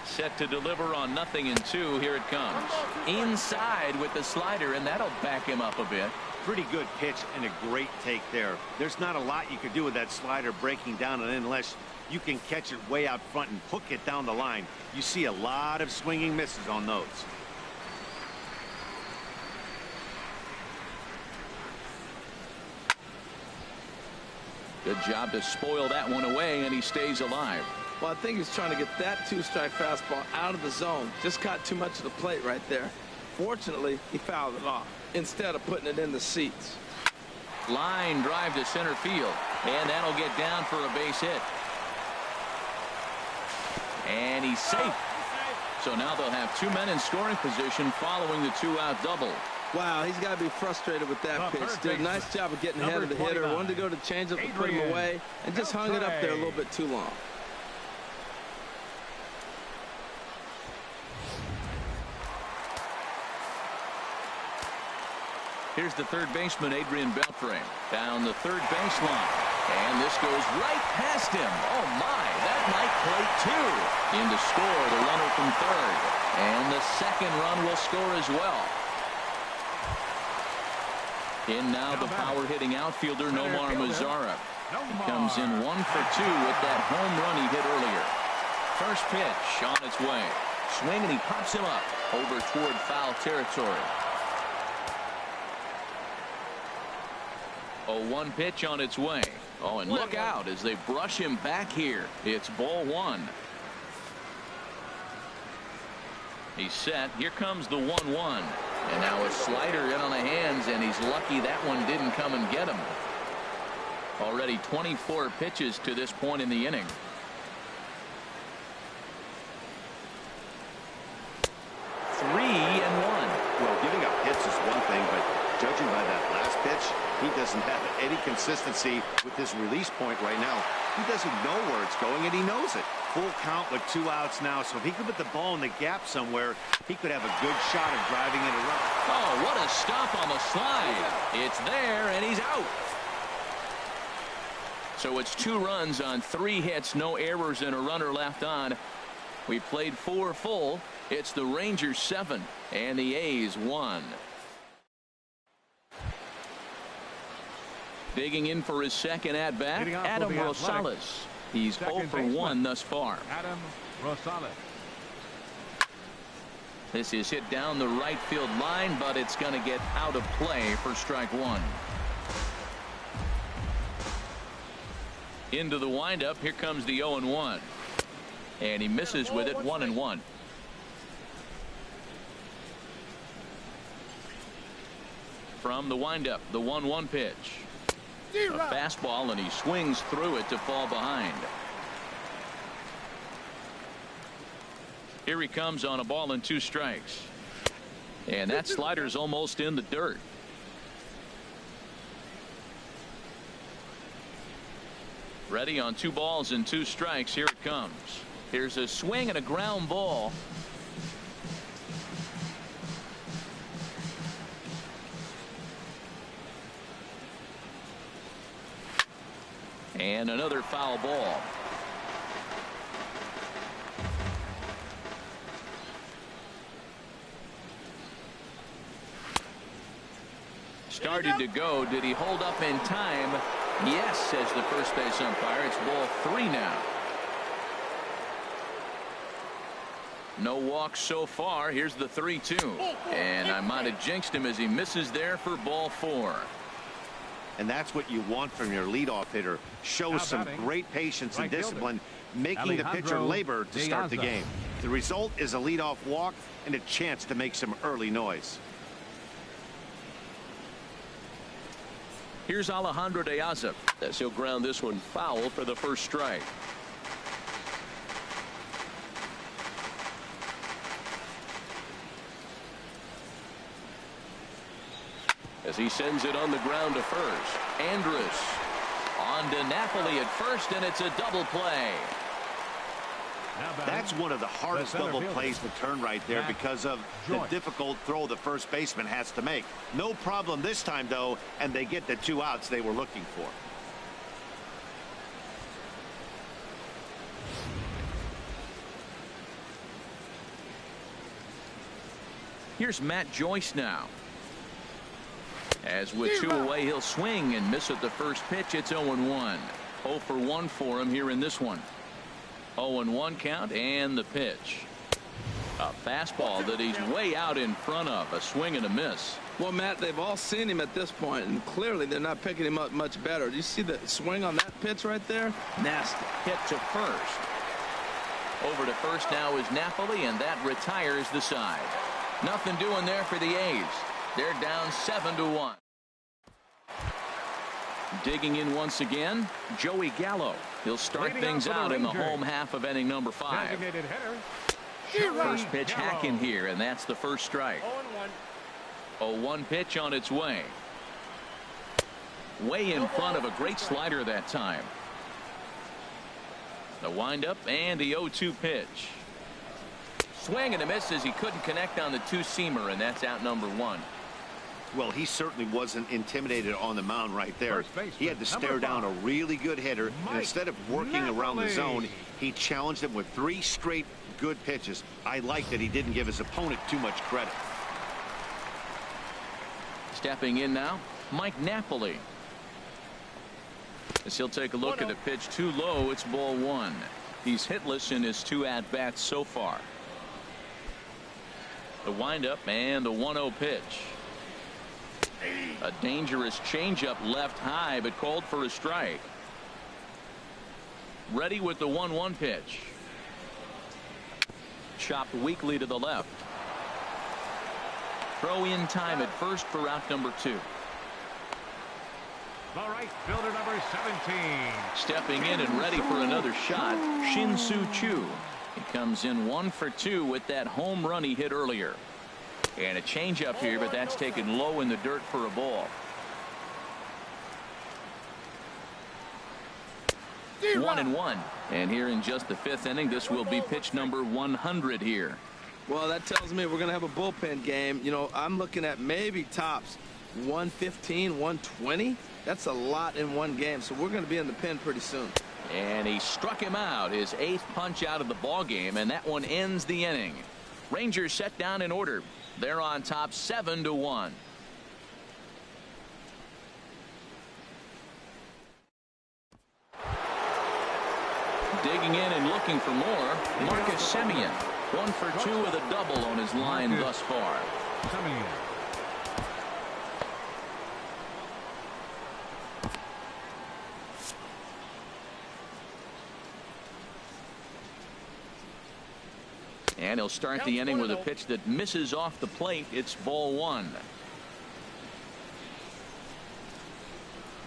Set to deliver on 0-2. Here it comes. Inside with the slider, and that'll back him up a bit. Pretty good pitch and a great take there. There's not a lot you could do with that slider breaking down, and unless you can catch it way out front and hook it down the line, you see a lot of swinging misses on those. Good job to spoil that one away, and he stays alive. Well, I think he's trying to get that 2-strike fastball out of the zone. Just caught too much of the plate right there. Fortunately, he fouled it off instead of putting it in the seats. Line drive to center field, and that'll get down for a base hit. And he's safe. So now they'll have 2 men in scoring position following the 2-out double. Wow, he's got to be frustrated with that pitch. Did a nice job of getting ahead of the hitter. Wanted to go to change up and put him away, and just hung it up there a little bit too long. Here's the third baseman, Adrian Beltre, down the third baseline. And this goes right past him. Oh, my. That might plate 2. In to score, the runner from third. And the second run will score as well. In now the power-hitting outfielder, Nomar Mazara. He comes in 1 for 2 with that home run he hit earlier. First pitch on its way. Swing, and he pops him up over toward foul territory. 0-1 pitch on its way. Oh, and look out as they brush him back here. It's ball 1. He's set. Here comes the 1-1. And now a slider in on the hands, and he's lucky that one didn't come and get him. Already 24 pitches to this point in the inning. 3-1. Well, giving up hits is one thing, but judging by that last pitch, he doesn't have any consistency with his release point right now. He doesn't know where it's going, and he knows it. Full count with 2 outs now, so if he could put the ball in the gap somewhere, he could have a good shot of driving in a run. Oh, what a stop on the slide. It's there, and he's out. So it's 2 runs on 3 hits, no errors, and a runner left on. We played 4 full. It's the Rangers 7 and the A's 1. Digging in for his second at bat, Adam Rosales. He's 0 for 1 thus far. Adam Rosales. This is hit down the right field line, but it's going to get out of play for strike 1. Into the windup. Here comes the 0-1. And he misses with it. 1-1. From the windup, the 1-1 pitch. A fastball, and he swings through it to fall behind. Here he comes on a ball and 2 strikes. And that slider's almost in the dirt. Ready on 2 balls and 2 strikes. Here it comes. Here's a swing and a ground ball. And another foul ball. Started to go. Did he hold up in time? Yes, says the first base umpire. It's ball 3 now. No walks so far. Here's the 3-2. And I might have jinxed him as he misses there for ball 4. And that's what you want from your leadoff hitter. Shows some great patience and discipline, making the pitcher labor to start the game. The result is a leadoff walk and a chance to make some early noise. Here's Alejandro De Aza as he'll ground this one foul for the first strike. As he sends it on the ground to first. Andrus on to Napoli at first, and it's a double play. That's one of the hardest double plays to turn right there because of the difficult throw the first baseman has to make. No problem this time, though, and they get the 2 outs they were looking for. Here's Matt Joyce now. As with 2 away, he'll swing and miss at the first pitch. It's 0-1. 0 for 1 for him here in this one. 0-1 count, and the pitch. A fastball that he's way out in front of. A swing and a miss. Well, Matt, they've all seen him at this point, and clearly they're not picking him up much better. Do you see the swing on that pitch right there? Nasty. Hit to first. Over to first now is Napoli, and that retires the side. Nothing doing there for the A's. They're down 7-1. Digging in once again, Joey Gallo. He'll start things out in the home half of inning number 5. First pitch hacking here, and that's the first strike. 0-1 pitch on its way. Way in front of a great slider that time. The windup and the 0-2 pitch. Swing and a miss as he couldn't connect on the 2-seamer, and that's out number 1. Well, he certainly wasn't intimidated on the mound right there. He had to stare down a really good hitter, and instead of working around the zone, he challenged him with 3 straight good pitches. I like that he didn't give his opponent too much credit. Stepping in now, Mike Napoli. As he'll take a look at the pitch too low, it's ball 1. He's hitless in his 2 at-bats so far. The windup and the 1-0 pitch. A dangerous changeup left high, but called for a strike. Ready with the 1-1 pitch. Chopped weakly to the left. Throw in time at first for route number 2. The right fielder, number 17. Stepping in and ready for another shot, Shin-Soo Choo. He comes in 1 for 2 with that home run he hit earlier. And a changeup here, but that's taken low in the dirt for a ball. 1-1. And here in just the 5th inning, this will be pitch number 100 here. Well, that tells me we're going to have a bullpen game. You know, I'm looking at maybe tops 115, 120. That's a lot in one game, so we're going to be in the pen pretty soon. And he struck him out, his 8th punch out of the ball game, and that one ends the inning. Rangers set down in order. They're on top 7-1. Digging in and looking for more, Marcus Semien. 1 for 2 with a double on his line thus far. Semien. And he'll start the inning with a pitch that misses off the plate. It's ball 1.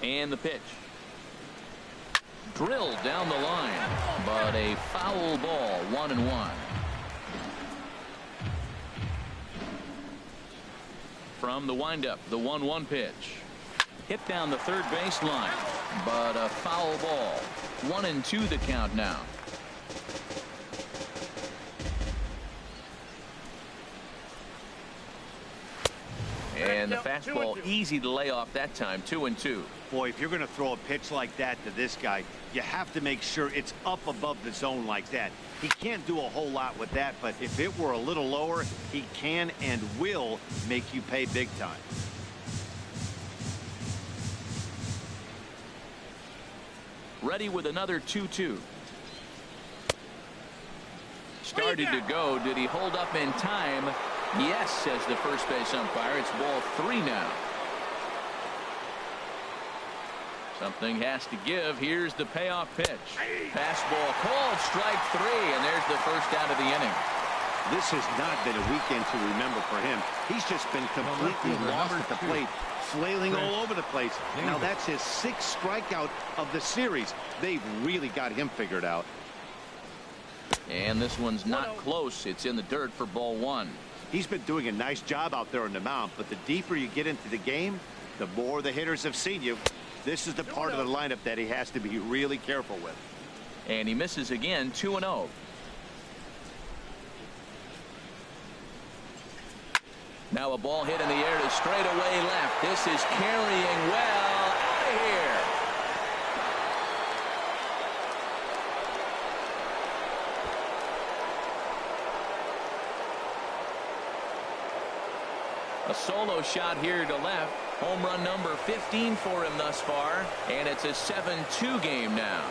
And the pitch. Drilled down the line, but a foul ball. 1-1. From the windup, the 1-1 pitch. Hit down the third base line, but a foul ball. 1-2 the count now. And the fastball easy to lay off that time. 2-2. Boy, if you're going to throw a pitch like that to this guy, you have to make sure it's up above the zone like that. He can't do a whole lot with that, but if it were a little lower, he can and will make you pay big time. Ready with another 2-2. Started to go. Did he hold up in time? Yes, says the first base umpire. It's ball 3 now. Something has to give. Here's the payoff pitch. Fastball called, strike 3, and there's the first out of the inning. This has not been a weekend to remember for him. He's just been completely lost at the plate, flailing all over the place. Now that's his 6th strikeout of the series. They've really got him figured out. And this one's not close. It's in the dirt for ball 1. He's been doing a nice job out there on the mound, but the deeper you get into the game, the more the hitters have seen you. This is the part of the lineup that he has to be really careful with. And he misses again. 2-0. Now a ball hit in the air to straightaway left. This is carrying well out of here. A solo shot here to left. Home run number 15 for him thus far. And it's a 7-2 game now.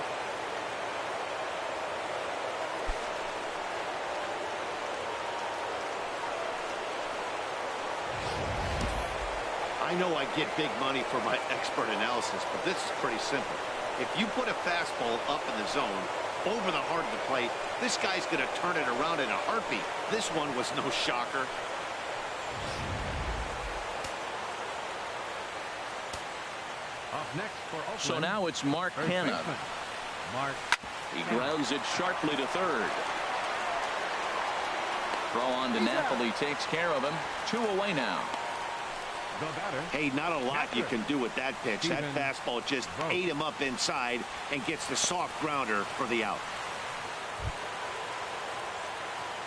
I know I get big money for my expert analysis, but this is pretty simple. If you put a fastball up in the zone, over the heart of the plate, this guy's going to turn it around in a heartbeat. This one was no shocker. Up next for Oakland. So now it's Mark Hanna. Mark. He grounds it sharply to third. Throw on to Napoli takes care of him. 2 away now. The batter. Hey, not a lot you can do with that pitch. That fastball just ate him up inside and gets the soft grounder for the out.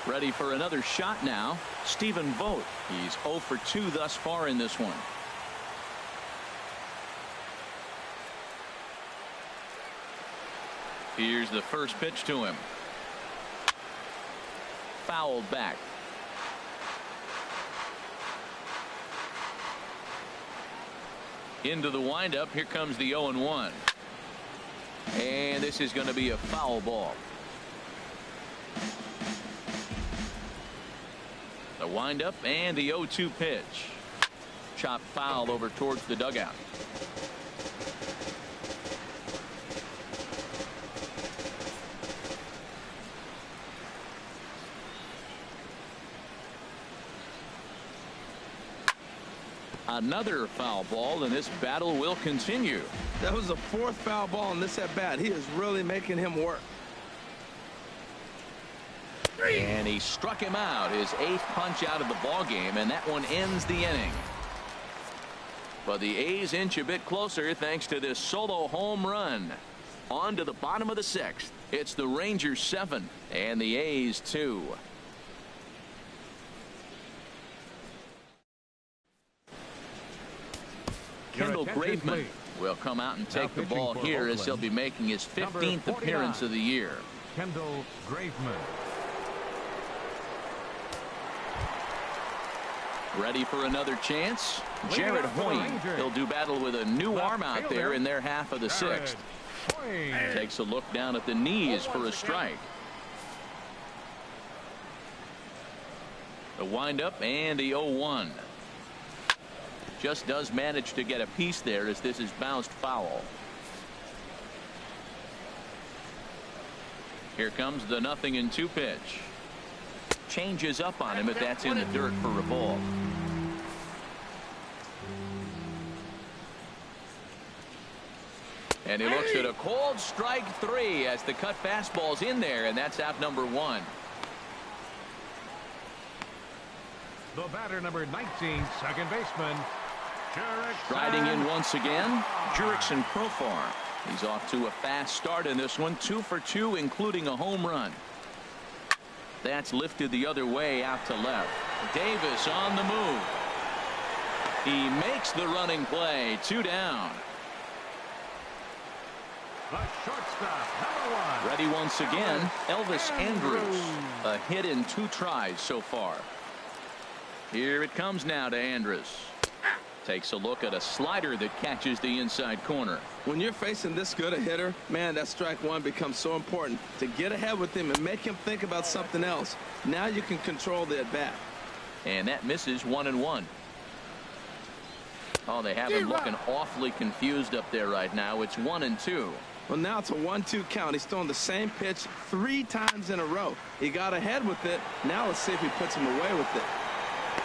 Ready for another shot now. Stephen Vogt. He's 0 for 2 thus far in this one. Here's the first pitch to him. Fouled back. Into the windup. Here comes the 0-1. And this is going to be a foul ball. The windup and the 0-2 pitch. Chopped foul over towards the dugout. Another foul ball, and this battle will continue. That was the 4th foul ball in this at bat. He is really making him work. And he struck him out, his 8th punch out of the ball game, and that one ends the inning. But the A's inch a bit closer thanks to this solo home run. On to the bottom of the 6th. It's the Rangers 7 and the A's 2. Kendall Graveman will come out and take the ball here Oakland, as he'll be making his 15th appearance of the year. Kendall Graveman. Ready for another chance. Jared Hoying. He'll do battle with a new arm out there in their half of the 6th. Takes a look down at the knees for a strike. The windup and the 0-1. Just does manage to get a piece there as this is bounced foul. Here comes the 0-2 pitch. Changes up on him, but that's in the dirt for a ball. And he looks at a cold strike 3 as the cut fastball's in there, and that's out number 1. The batter, number 19, second baseman. Riding in once again, Jurickson Profar. He's off to a fast start in this one, 2 for 2, including a home run. That's lifted the other way out to left. Davis on the move. He makes the running play, 2 down. The shortstop, number 1. Ready once again, Elvis Andrus. A hit in 2 tries so far. Here it comes now to Andrus. Takes a look at a slider that catches the inside corner. When you're facing this good a hitter, man, that strike 1 becomes so important to get ahead with him and make him think about something else. Now you can control the at bat. And that misses 1-1. Oh, they have him looking awfully confused up there right now. It's 1-2. Well, now it's a 1-2 count. He's throwing the same pitch 3 times in a row. He got ahead with it. Now let's see if he puts him away with it.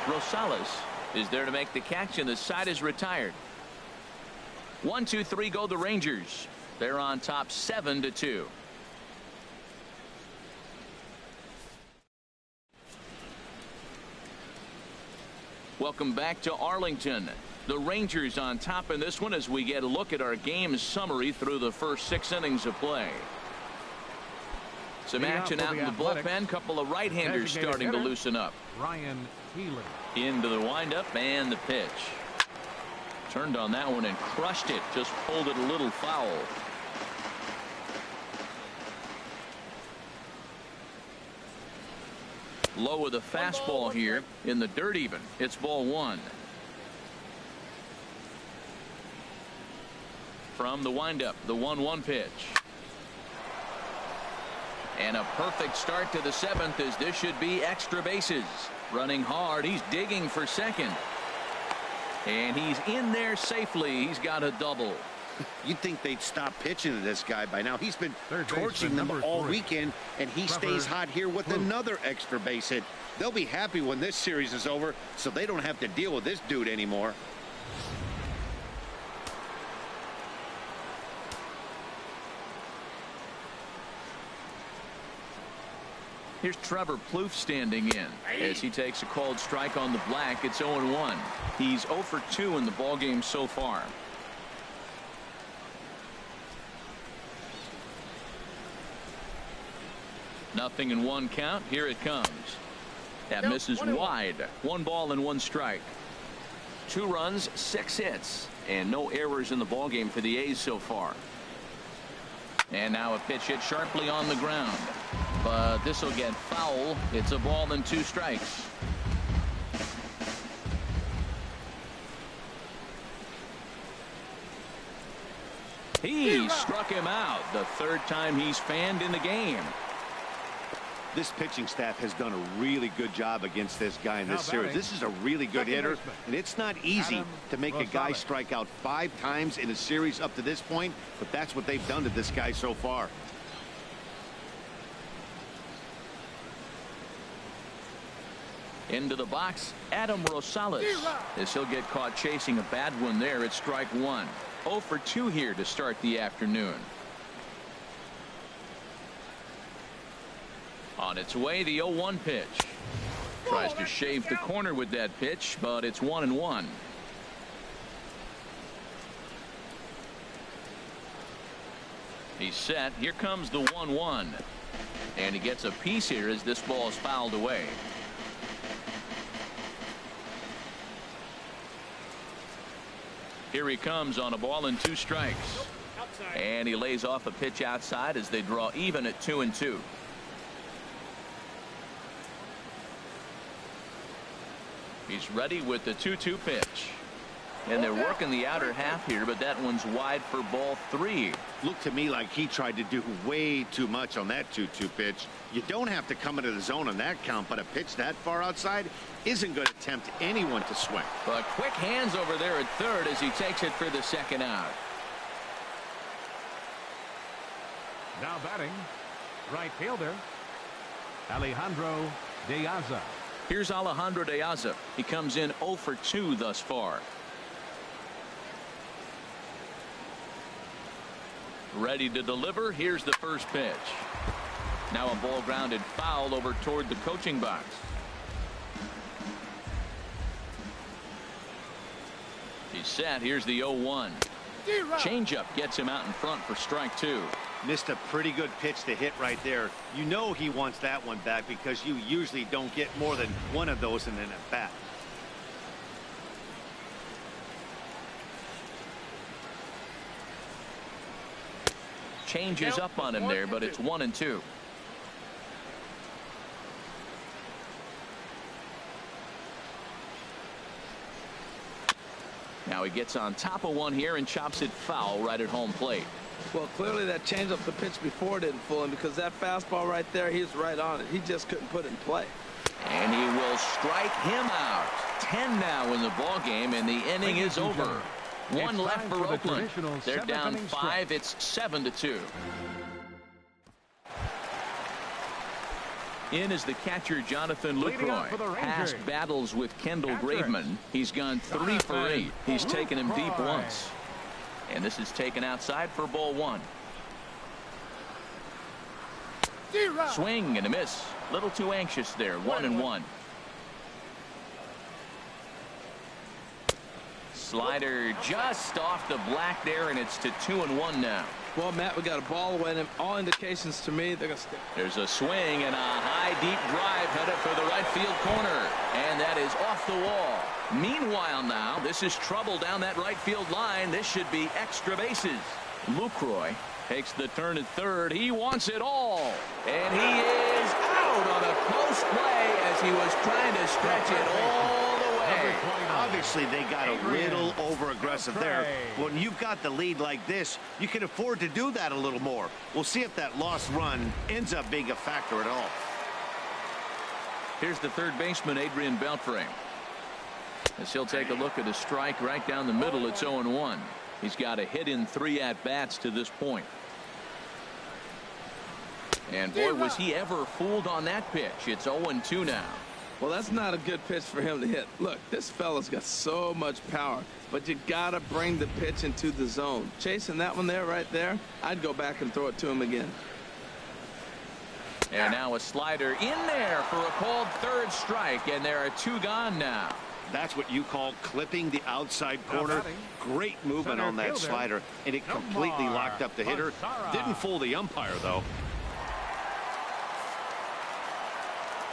Rosales is there to make the catch, and the side is retired. 1-2-3 go the Rangers. They're on top 7-2. Welcome back to Arlington. The Rangers on top in this one as we get a look at our game summary through the first 6 innings of play. Some action out in the bullpen. Couple of right-handers starting to loosen up. Ryan Healy. Into the windup and the pitch. Turned on that one and crushed it. Just pulled it a little foul. Low with a fastball here in the dirt even. It's ball 1. From the windup, the 1-1 pitch. And a perfect start to the 7th as this should be extra bases. Running hard, he's digging for second. And he's in there safely. He's got a double. You'd think they'd stop pitching to this guy by now. He's been torching baseman, them all 3. weekend, and he stays hot here with another extra base hit. They'll be happy when this series is over, so they don't have to deal with this dude anymore. Here's Trevor Plouffe standing in as he takes a called strike on the black. It's 0-1. He's 0 for 2 in the ballgame so far. Nothing in 1 count. Here it comes. That misses wide. 1 ball and 1 strike. 2 runs, 6 hits, and no errors in the ballgame for the A's so far. And now a pitch hit sharply on the ground. But this will get foul. It's a ball and 2 strikes. He struck him out. The 3rd time he's fanned in the game. This pitching staff has done a really good job against this guy in this series. This is a really good hitter, and it's not easy to make a guy strike out 5 times in a series up to this point, but that's what they've done to this guy so far. Into the box, Adam Rosales, as he'll get caught chasing a bad one there at strike one. 0 for 2 here to start the afternoon. On its way, the 0-1 pitch. Tries to shave the corner with that pitch, but it's 1-1. He's set. Here comes the 1-1. And he gets a piece here as this ball is fouled away. Here he comes on a ball and 2 strikes. And he lays off a pitch outside as they draw even at 2-2. He's ready with the 2-2 pitch. And they're working the outer half here, but that one's wide for ball 3. Looked to me like he tried to do way too much on that 2-2 pitch. You don't have to come into the zone on that count, but a pitch that far outside isn't going to tempt anyone to swing. But quick hands over there at third as he takes it for the second out. Now batting, right fielder, Alejandro De Aza. Here's Alejandro De Aza. He comes in 0 for 2 thus far. Ready to deliver. Here's the first pitch. Now a ball grounded foul over toward the coaching box. He's set. Here's the 0-1. Changeup gets him out in front for strike 2. Missed a pretty good pitch to hit right there. You know he wants that one back because you usually don't get more than one of those in an at-bat. Changes up on him there, but it's 1-2. Now he gets on top of one here and chops it foul right at home plate. Well, clearly that changeup the pitch before didn't fool him, because that fastball right there, he's right on it. He just couldn't put it in play. And he will strike him out. 10 now in the ball game, and the inning is over. One left for Oakland. They're down 5. It's 7-2. In is the catcher Jonathan Lucroy. Past battles with Kendall Graveman. He's gone 3 for 8. He's taken him deep once. And this is taken outside for ball 1. Swing and a miss. Little too anxious there. 1-1. Slider just off the black there, and it's to 2-1 now. Well, Matt, we got a ball away, and all indications to me they're going to stick. There's a swing and a high deep drive headed for the right field corner, and that is off the wall. Meanwhile now, this is trouble down that right field line. This should be extra bases. Lucroy takes the turn at third. He wants it all, and he is out on a close play as he was trying to stretch it all the way. Obviously, they got a little over-aggressive there. When you've got the lead like this, you can afford to do that a little more. We'll see if that lost run ends up being a factor at all. Here's the third baseman, Adrian Beltre. As he'll take a look at a strike right down the middle, it's 0-1. He's got a hit in 3 at-bats to this point. And boy, was he ever fooled on that pitch. It's 0-2 now. Well, that's not a good pitch for him to hit. Look, this fella's got so much power, but you got to bring the pitch into the zone. Chasing that one there, right there, I'd go back and throw it to him again. And now a slider in there for a called third strike, and there are 2 gone now. That's what you call clipping the outside corner. Great movement on that slider, and it completely locked up the hitter. Didn't fool the umpire, though.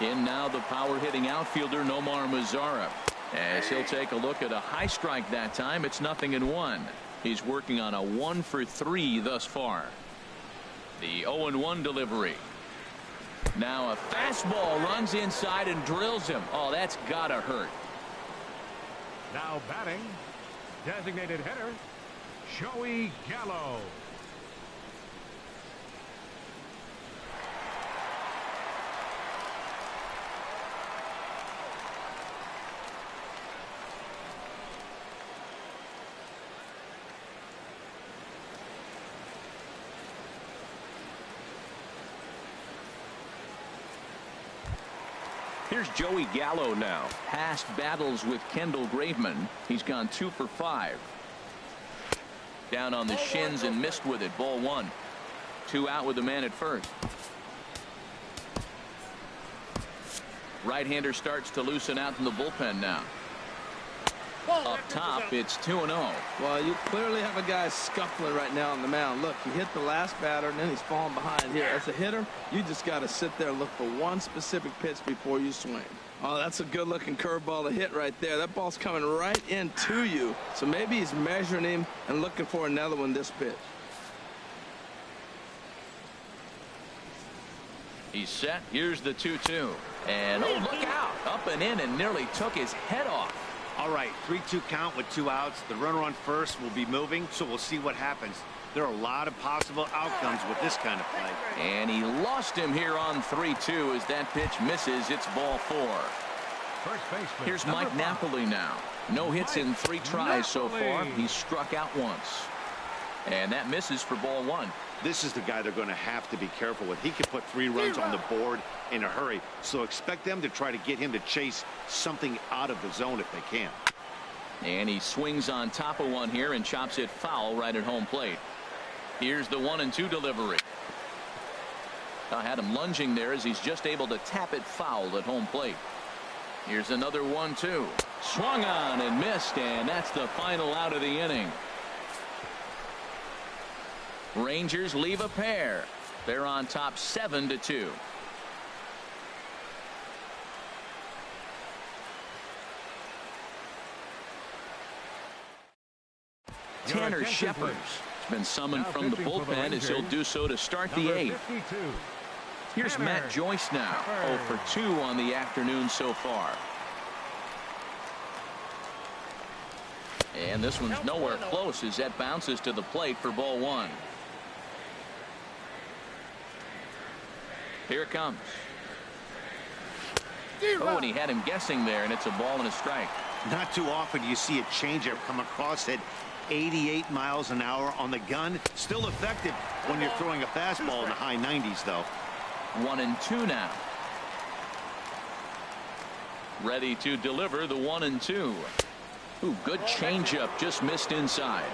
In now the power-hitting outfielder Nomar Mazara. As he'll take a look at a high strike that time, it's 0-1. He's working on a 1 for 3 thus far. The 0-1 delivery. Now a fastball runs inside and drills him. Oh, that's gotta hurt. Now batting, designated hitter, Joey Gallo. Here's Joey Gallo now. Past battles with Kendall Graveman. He's gone 2 for 5. Down on the shins and missed with it. Ball 1. 2 out with the man at first. Right-hander starts to loosen out in the bullpen now. Up top, it's 2-0. Well, you clearly have a guy scuffling right now on the mound. Look, he hit the last batter, and then he's falling behind here. As a hitter, you just got to sit there and look for one specific pitch before you swing. Oh, that's a good-looking curveball to hit right there. That ball's coming right into you. So maybe he's measuring him and looking for another one this pitch. He's set. Here's the 2-2. And, oh, look out. Up and in and nearly took his head off. All right, 3-2 count with 2 outs. The runner on first will be moving, so we'll see what happens. There are a lot of possible outcomes with this kind of play. And he lost him here on 3-2 as that pitch misses. It's ball 4. First baseman. Here's Mike Napoli now. No hits in 3 tries so far. He's struck out once. And that misses for ball 1. This is the guy they're going to have to be careful with. He could put 3 runs on the board in a hurry. So expect them to try to get him to chase something out of the zone if they can. And he swings on top of one here and chops it foul right at home plate. Here's the 1-2 delivery. I had him lunging there as he's just able to tap it foul at home plate. Here's another 1-2. Swung on and missed, and that's the final out of the inning. Rangers leave a pair. They're on top 7-2. Tanner Shepard's been summoned from the bullpen as he'll do so to start the 8th. Here's Matt Joyce now. 0 for 2 on the afternoon so far. And this one's nowhere close as that bounces to the plate for ball 1. Here it comes. Oh, and he had him guessing there, and it's a ball and a strike. Not too often you see a changeup come across at 88 miles an hour on the gun. Still effective when you're throwing a fastball in the high 90s, though. 1-2 now. Ready to deliver the 1-2. Ooh, good changeup, just missed inside.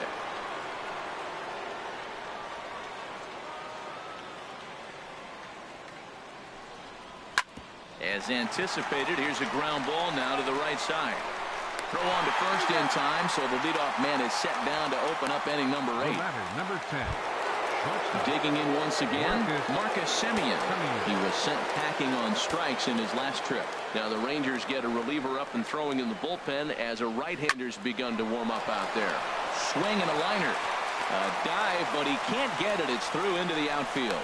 As anticipated, here's a ground ball now to the right side. Throw on to first in time, so the leadoff man is set down to open up inning number 8. Number 10. Digging in once again, Marcus Semien. He was sent packing on strikes in his last trip. Now the Rangers get a reliever up and throwing in the bullpen as a right-hander's begun to warm up out there. Swing and a liner. A dive, but he can't get it. It's through into the outfield.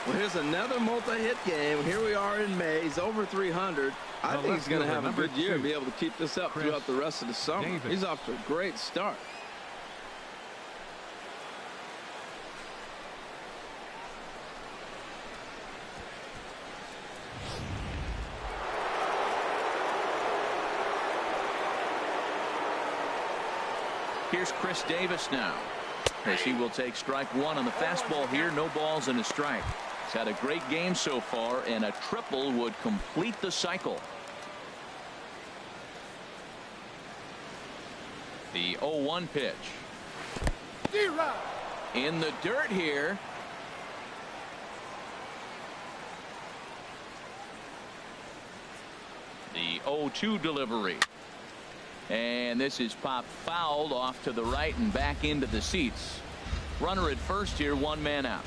Well, here's another multi-hit game. Here we are in May. He's over 300. I think he's going to have a good year and be able to keep this up throughout the rest of the summer. He's off to a great start. Here's Chris Davis now, as he will take strike 1 on the fastball here. No balls and a strike. He's had a great game so far, and a triple would complete the cycle. The 0-1 pitch. In the dirt here. The 0-2 delivery. And this is popped fouled off to the right and back into the seats. Runner at first here, 1 man out.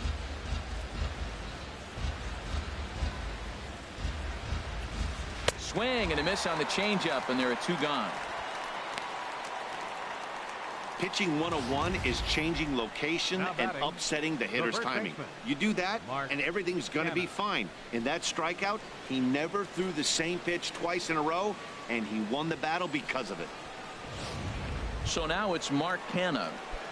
Swing and a miss on the changeup, and there are 2 gone. Pitching 101 is changing location and upsetting the hitter's timing. You do that, and everything's going to be fine. In that strikeout, he never threw the same pitch twice in a row, and he won the battle because of it. So now it's Mark Canha.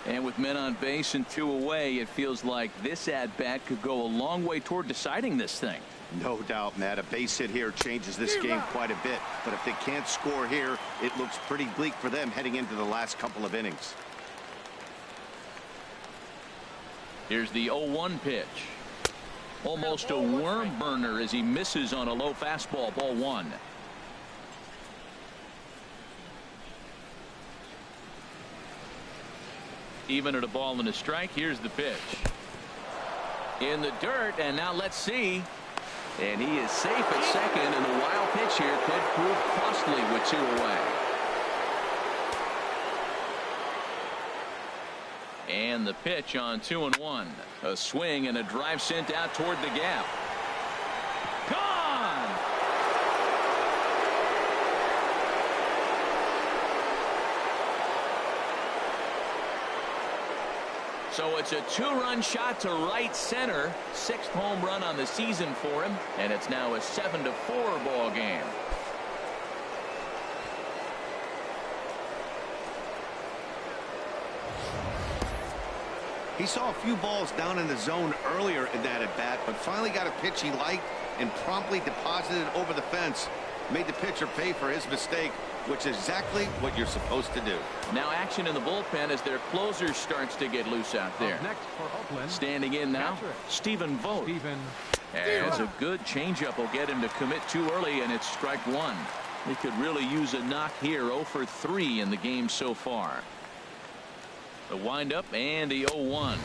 And with men on base and 2 away, it feels like this at-bat could go a long way toward deciding this thing. No doubt, Matt. A base hit here changes this game quite a bit. But if they can't score here, it looks pretty bleak for them heading into the last couple of innings. Here's the 0-1 pitch. Almost a worm burner as he misses on a low fastball. Ball one. Even at a ball and a strike. Here's the pitch. In the dirt, and now let's see. And he is safe at second, and the wild pitch here could prove costly with 2 away. And the pitch on 2-1. A swing and a drive sent out toward the gap. Gone! So it's a 2-run shot to right center. 6th home run on the season for him, and it's now a 7-4 ball game. He saw a few balls down in the zone earlier in that at bat, but finally got a pitch he liked and promptly deposited it over the fence. Made the pitcher pay for his mistake, which is exactly what you're supposed to do. Now action in the bullpen as their closer starts to get loose out there. Next for Oakland, standing in now, Stephen Vogt. As a good changeup will get him to commit too early, and it's strike 1. He could really use a knock here. 0 for 3 in the game so far. The windup and the 0-1.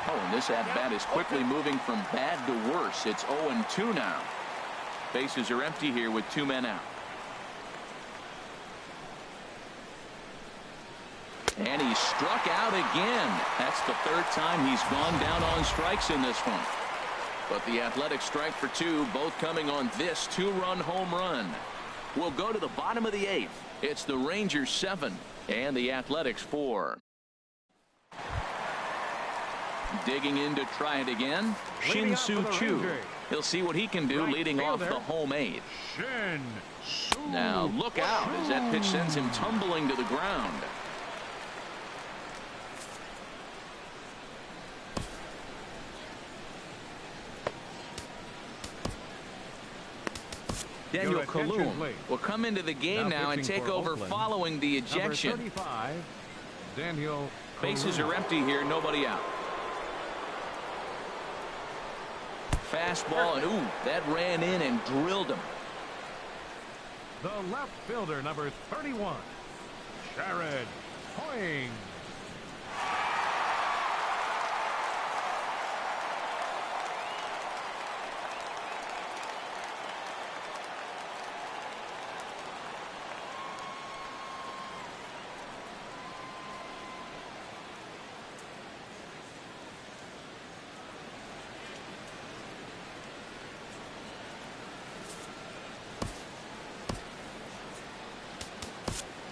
Oh, and this at bat is quickly moving from bad to worse. It's 0-2 now. Bases are empty here with 2 men out. And he struck out again. That's the 3rd time he's gone down on strikes in this one. But the Athletics strike for 2, both coming on this 2-run home run. We'll go to the bottom of the 8th. It's the Rangers 7 and the Athletics 4. Digging in to try it again, Shin-Soo Choo. He'll see what he can do leading off the home 8th. Now look out as that pitch sends him tumbling to the ground. Daniel Kalum will come into the game now and take over Oakland, following the ejection. Number 35, Daniel Bases are empty here, nobody out. Fastball, and ooh, that ran in and drilled him. The left fielder, number 31, Jared Hoying.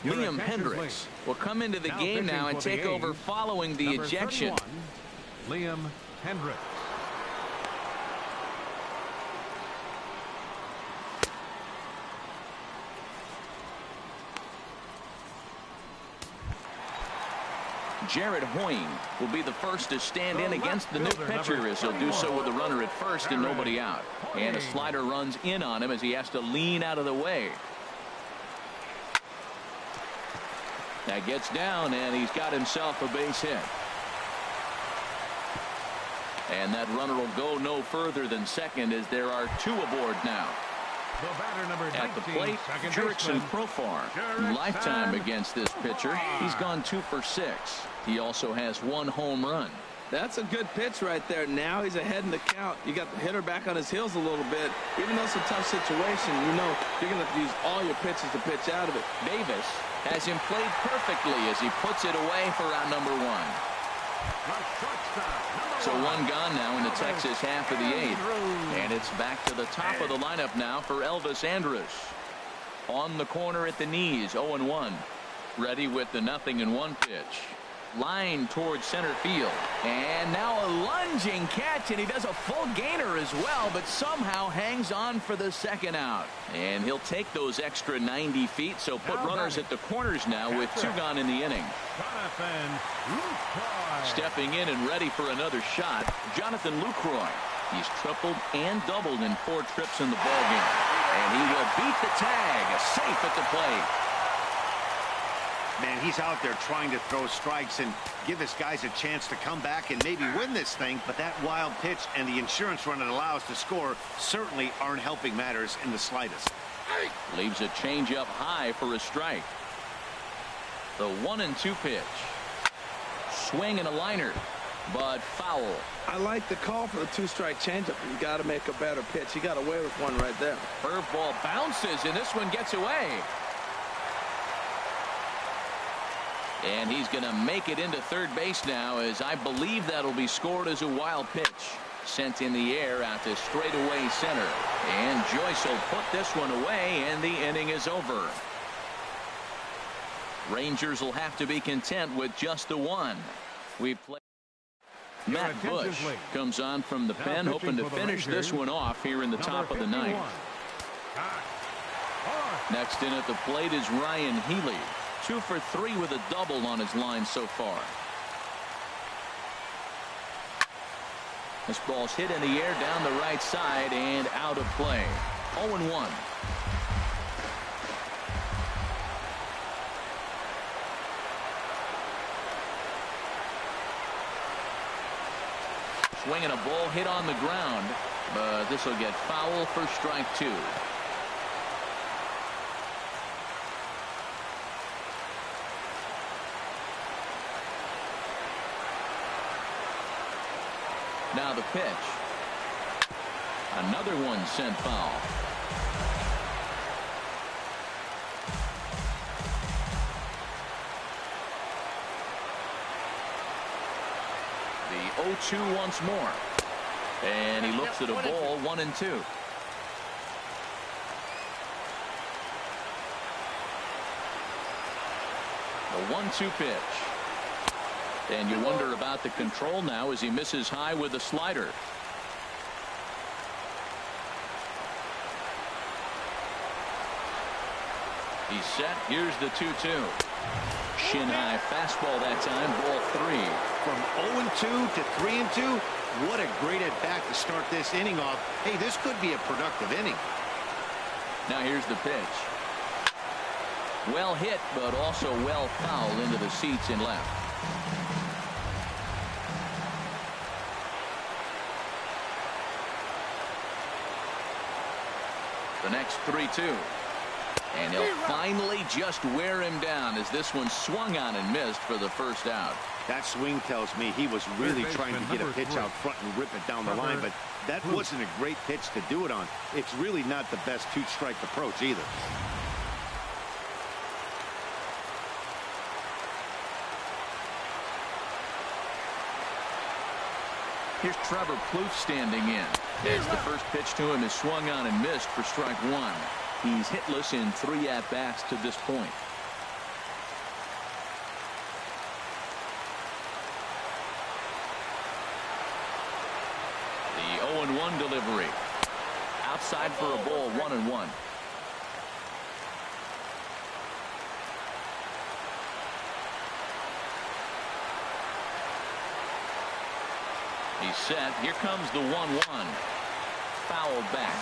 Liam Hendricks will come into the game now and take over following the ejection. 31, Liam Hendricks. Jared Hoying will be the first to stand in against the new pitcher, as he'll do so with a runner at first and nobody out. And a slider runs in on him as he has to lean out of the way. That gets down, and he's got himself a base hit. And that runner will go no further than second as there are 2 aboard now. The batter, number 19, at the plate, Jurickson Profar. Lifetime against this pitcher. He's gone 2 for 6. He also has 1 home run. That's a good pitch right there. Now he's ahead in the count. You got the hitter back on his heels a little bit. Even though it's a tough situation, you know you're going to have to use all your pitches to pitch out of it. Davis has him played perfectly as he puts it away for out number 1. So 1 gone now in the Texas half of the 8th. And it's back to the top of the lineup now for Elvis Andrus. On the corner at the knees, 0-1. Ready with the 0-1 pitch. Line towards center field, and now a lunging catch, and he does a full gainer as well, but somehow hangs on for the 2nd out. And he'll take those extra 90 feet, so put runners at the corners now with 2 gone in the inning. Stepping in and ready for another shot, Jonathan Lucroy. He's tripled and doubled in 4 trips in the ballgame, and he will beat the tag, safe at the plate. Man, he's out there trying to throw strikes and give his guys a chance to come back and maybe win this thing. But that wild pitch and the insurance run it allows to score certainly aren't helping matters in the slightest. Leaves a changeup high for a strike. The 1-2 pitch. Swing and a liner, but foul. I like the call for the two-strike changeup. You got to make a better pitch. He got away with one right there. Curveball bounces, and this one gets away. And he's going to make it into third base now, as I believe that'll be scored as a wild pitch. Sent in the air out to straightaway center. And Joyce will put this one away, and the inning is over. Rangers will have to be content with just the one. We play. Matt Bush comes on from the pen, hoping to finish this one off here in the top of the ninth. Next in at the plate is Ryan Healy. 2 for 3 with a double on his line so far. This ball's hit in the air down the right side and out of play. 0-1. Swinging a ball hit on the ground, but this will get foul for strike 2. Now the pitch. Another one sent foul. The 0-2 once more. And he looks at a ball, 1-2. The 1-2 pitch. And you wonder about the control now as he misses high with a slider. He's set. Here's the 2-2. Shin high fastball that time. Ball 3. From 0-2 to 3-2. What a great at bat to start this inning off. Hey, this could be a productive inning. Now here's the pitch. Well hit, but also well fouled into the seats in left. The next 3-2. And he'll finally just wear him down as this one swung on and missed for the first out. That swing tells me he was really trying to get a pitch out front and rip it down the line, but that wasn't a great pitch to do it on. It's really not the best two-strike approach either. Here's Trevor Plouffe standing in. As the first pitch to him is swung on and missed for strike 1. He's hitless in 3 at-bats to this point. The 0-1 delivery. Outside for a ball, 1-1. He's set. Here comes the 1-1. Fouled back.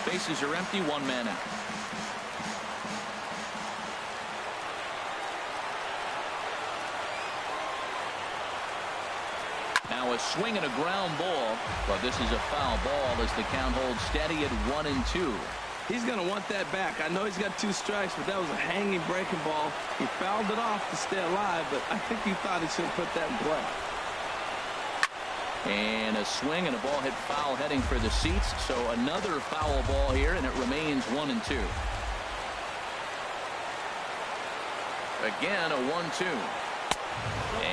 Bases are empty. 1 man out. Now a swing and a ground ball, but this is a foul ball as the count holds steady at 1-2. He's going to want that back. I know he's got 2 strikes, but that was a hanging breaking ball. He fouled it off to stay alive, but I think he thought he should have put that in play. And a swing and a ball hit foul heading for the seats. So another foul ball here, and it remains 1-2. Again, a 1-2.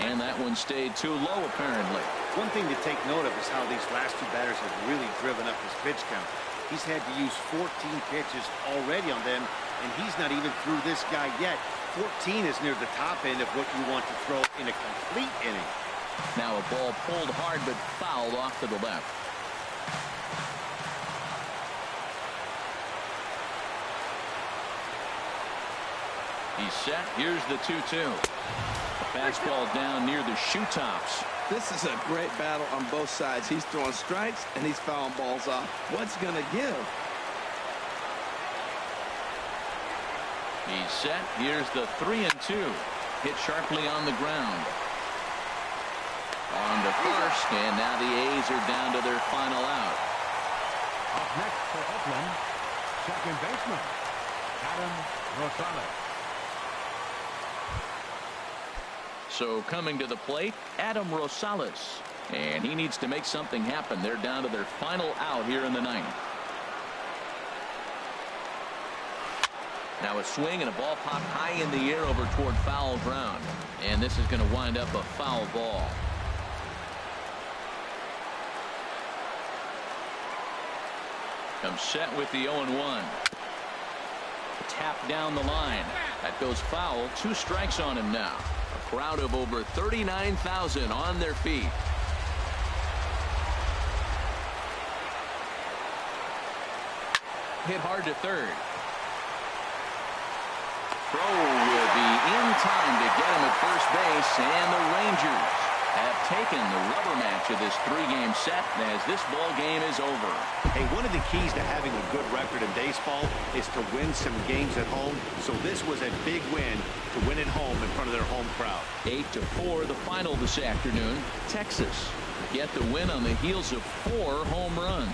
And that one stayed too low, apparently. One thing to take note of is how these last 2 batters have really driven up his pitch count. He's had to use 14 pitches already on them, and he's not even through this guy yet. 14 is near the top end of what you want to throw in a complete inning. Now a ball pulled hard but fouled off to the left. He's set. Here's the 2-2. The fastball down near the shoe tops. This is a great battle on both sides. He's throwing strikes and he's fouling balls off. What's going to give? He's set. Here's the 3-2. Hit sharply on the ground. On to first, and now the A's are down to their final out. Up next for Oakland, second baseman, Adam Rosales. So coming to the plate, Adam Rosales. And he needs to make something happen. They're down to their final out here in the ninth. Now a swing and a ball popped high in the air over toward foul ground. And this is going to wind up a foul ball. Comes set with the 0-1. Tap down the line. That goes foul. 2 strikes on him now. A crowd of over 39,000 on their feet. Hit hard to third. Throw will be in time to get him at first base, and the Rangers have taken the rubber match of this 3-game set as this ball game is over. Hey, one of the keys to having a good record in baseball is to win some games at home. So this was a big win to win at home in front of their home crowd. 8-4 the final this afternoon. Texas get the win on the heels of 4 home runs.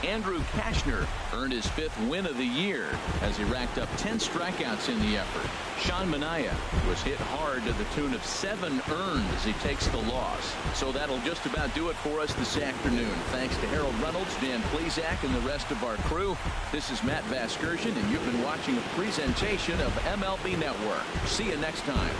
Andrew Kashner earned his 5th win of the year as he racked up 10 strikeouts in the effort. Sean Manaea was hit hard to the tune of 7 earned as he takes the loss. So that'll just about do it for us this afternoon. Thanks to Harold Reynolds, Dan Plesac, and the rest of our crew. This is Matt Vasgersian, and you've been watching a presentation of MLB Network. See you next time.